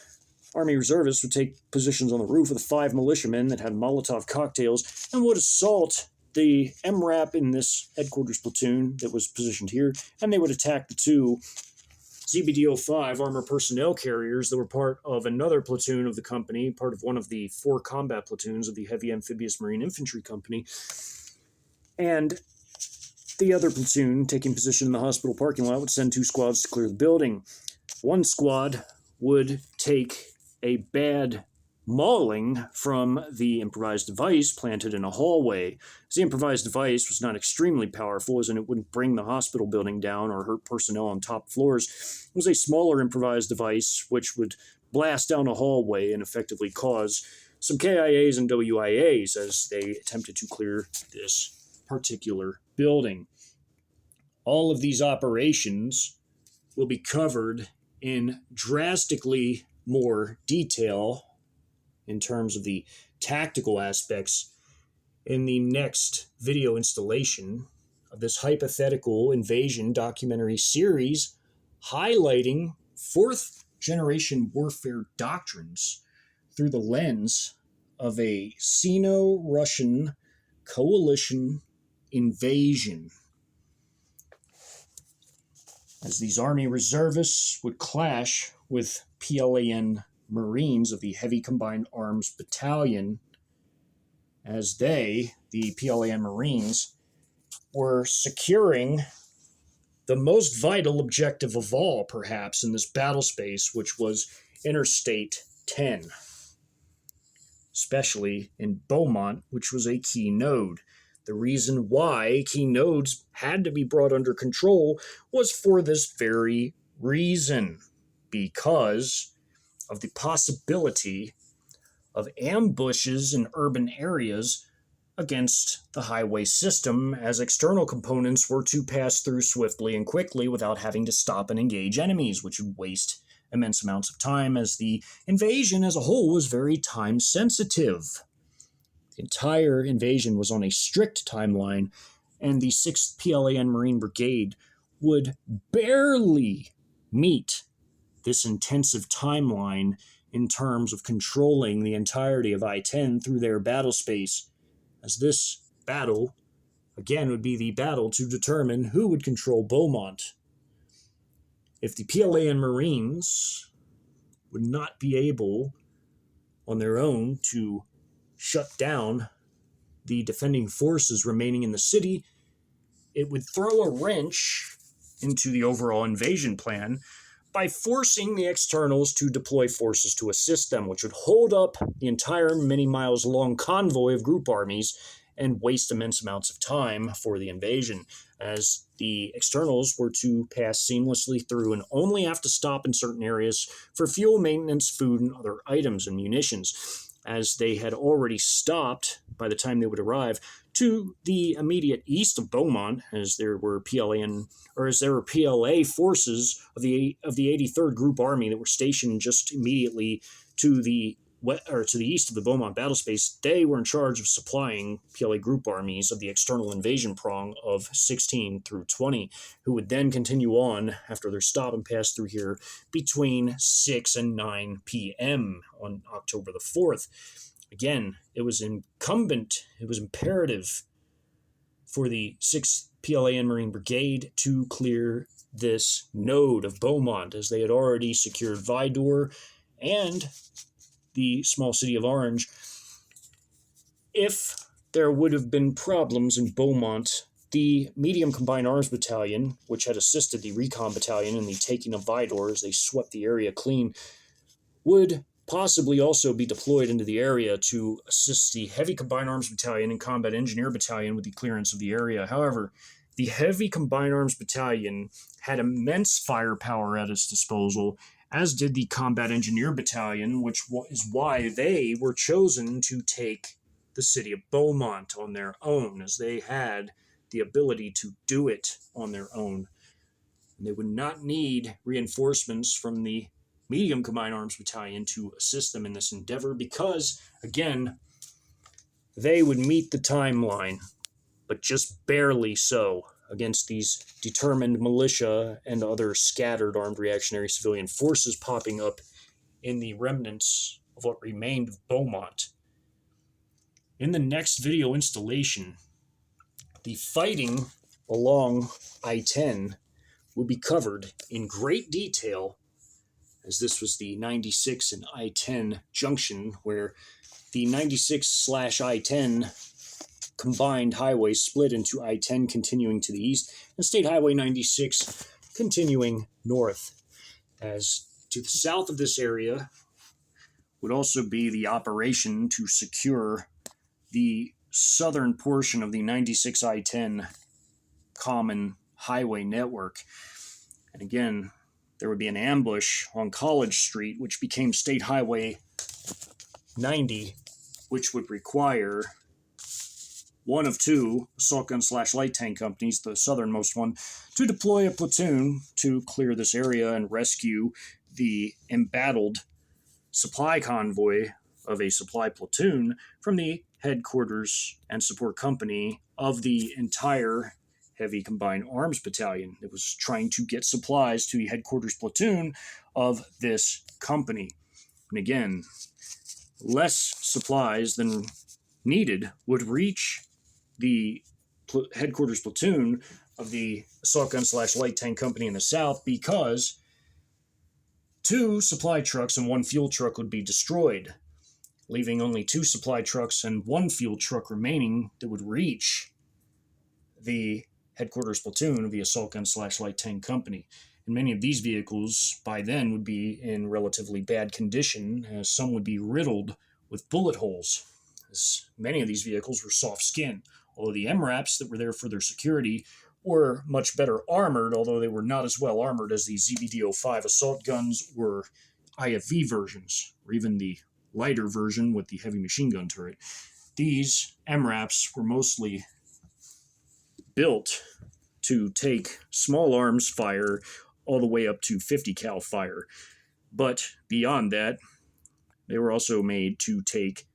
Army reservists would take positions on the roof with 5 militiamen that had Molotov cocktails and would assault the MRAP in this headquarters platoon that was positioned here, and they would attack the 2 ZBD-05 armor personnel carriers that were part of another platoon of the company, part of one of the 4 combat platoons of the Heavy Amphibious Marine Infantry Company. And the other platoon, taking position in the hospital parking lot, would send 2 squads to clear the building. One squad would take a bad mauling from the improvised device planted in a hallway. The improvised device was not extremely powerful, as in it wouldn't bring the hospital building down or hurt personnel on top floors. It was a smaller improvised device which would blast down a hallway and effectively cause some KIAs and WIAs as they attempted to clear this particular building. All of these operations will be covered in drastically more detail in terms of the tactical aspects in the next video installation of this hypothetical invasion documentary series, highlighting 4th generation warfare doctrines through the lens of a Sino-Russian coalition invasion, as these Army reservists would clash with PLAN Marines of the Heavy Combined Arms Battalion, as they, the PLAN Marines, were securing the most vital objective of all, perhaps, in this battle space, which was Interstate 10, especially in Beaumont, which was a key node. The reason why key nodes had to be brought under control was for this very reason, because of the possibility of ambushes in urban areas against the highway system, as external components were to pass through swiftly and quickly without having to stop and engage enemies, which would waste immense amounts of time, as the invasion as a whole was very time sensitive. The entire invasion was on a strict timeline, and the 6th PLAN Marine Brigade would barely meet this intensive timeline in terms of controlling the entirety of I-10 through their battle space, as this battle, again, would be the battle to determine who would control Beaumont. If the PLAN Marines would not be able, on their own, to shut down the defending forces remaining in the city, it would throw a wrench into the overall invasion plan by forcing the externals to deploy forces to assist them, which would hold up the entire many miles long convoy of group armies and waste immense amounts of time for the invasion, as the externals were to pass seamlessly through and only have to stop in certain areas for fuel, maintenance, food, and other items and munitions, as they had already stopped by the time they would arrive to the immediate east of Beaumont, as there were PLA forces of the 83rd Group Army that were stationed just immediately to the east of the Beaumont battle space. They were in charge of supplying PLA group armies of the external invasion prong of 16 through 20, who would then continue on after their stop and pass through here between 6 and 9 p.m. on October the 4th. Again, it was imperative for the 6th PLAN Marine Brigade to clear this node of Beaumont, as they had already secured Vidor and the small city of Orange, If there would have been problems in Beaumont, the Medium Combined Arms Battalion, which had assisted the Recon Battalion in the taking of Vidor as they swept the area clean, would possibly also be deployed into the area to assist the Heavy Combined Arms Battalion and Combat Engineer Battalion with the clearance of the area. However, the Heavy Combined Arms Battalion had immense firepower at its disposal, as did the Combat Engineer Battalion, which is why they were chosen to take the city of Beaumont on their own, as they had the ability to do it on their own. And they would not need reinforcements from the Medium Combined Arms Battalion to assist them in this endeavor because, again, they would meet the timeline, but just barely so, against these determined militia and other scattered armed reactionary civilian forces popping up in the remnants of what remained of Beaumont. In the next video installation, the fighting along I-10 will be covered in great detail, as this was the 96 and I-10 junction where the 96/I-10 combined highway split into I-10 continuing to the east and State Highway 96 continuing north. As to the south of this area would also be the operation to secure the southern portion of the 96 I-10 common highway network. And again, there would be an ambush on College Street, which became State Highway 90, which would require one of two assault gun / light tank companies, the southernmost one, to deploy a platoon to clear this area and rescue the embattled supply convoy of a supply platoon from the headquarters and support company of the entire Heavy Combined Arms Battalion. It was trying to get supplies to the headquarters platoon of this company. And again, less supplies than needed would reach the headquarters platoon of the assault gun / light tank company in the south because 2 supply trucks and 1 fuel truck would be destroyed, leaving only 2 supply trucks and 1 fuel truck remaining that would reach the headquarters platoon of the assault gun / light tank company. And many of these vehicles by then would be in relatively bad condition, as some would be riddled with bullet holes, as many of these vehicles were soft skin, although the MRAPs that were there for their security were much better armored, although they were not as well armored as the ZBD-05 assault guns were IFV versions, or even the lighter version with the heavy machine gun turret. These MRAPs were mostly built to take small arms fire all the way up to 50 cal fire. But beyond that, they were also made to take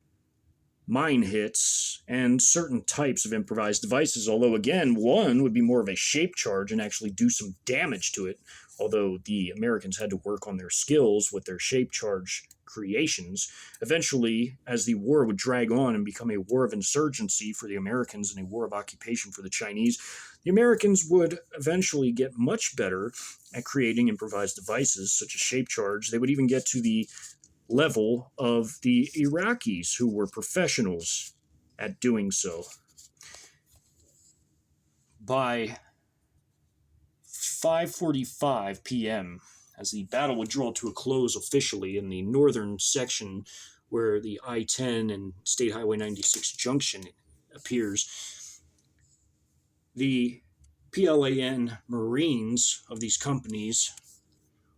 mine hits and certain types of improvised devices, although again, one would be more of a shape charge and actually do some damage to it, although the Americans had to work on their skills with their shape charge creations. Eventually, as the war would drag on and become a war of insurgency for the Americans and a war of occupation for the Chinese, the Americans would eventually get much better at creating improvised devices such as shape charge. They would even get to the level of the Iraqis, who were professionals at doing so. By 5:45 p.m., as the battle would draw to a close officially in the northern section where the I-10 and State Highway 96 junction appears, the PLAN Marines of these companies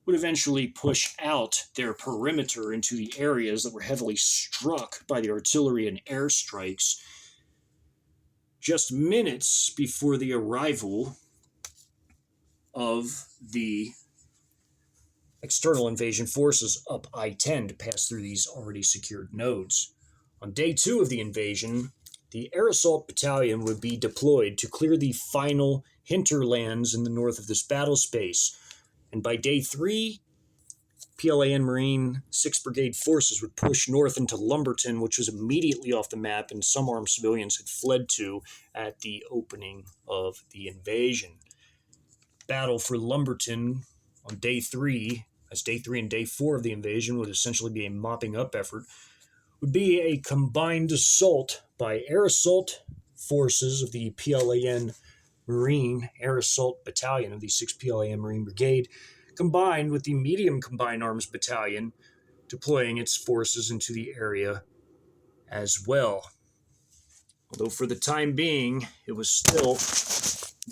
would eventually push out their perimeter into the areas that were heavily struck by the artillery and airstrikes just minutes before the arrival of the external invasion forces up I-10 to pass through these already secured nodes. On day 2 of the invasion, the Air Assault Battalion would be deployed to clear the final hinterlands in the north of this battle space. And by day 3, PLAN Marine 6th Brigade forces would push north into Lumberton, which was immediately off the map and some armed civilians had fled to at the opening of the invasion. Battle for Lumberton on day 3, as day 3 and day 4 of the invasion would essentially be a mopping up effort, would be a combined assault by air assault forces of the PLAN Marine Air Assault Battalion of the 6th PLAN Marine Brigade, combined with the Medium Combined Arms Battalion, deploying its forces into the area as well. Although for the time being, it was still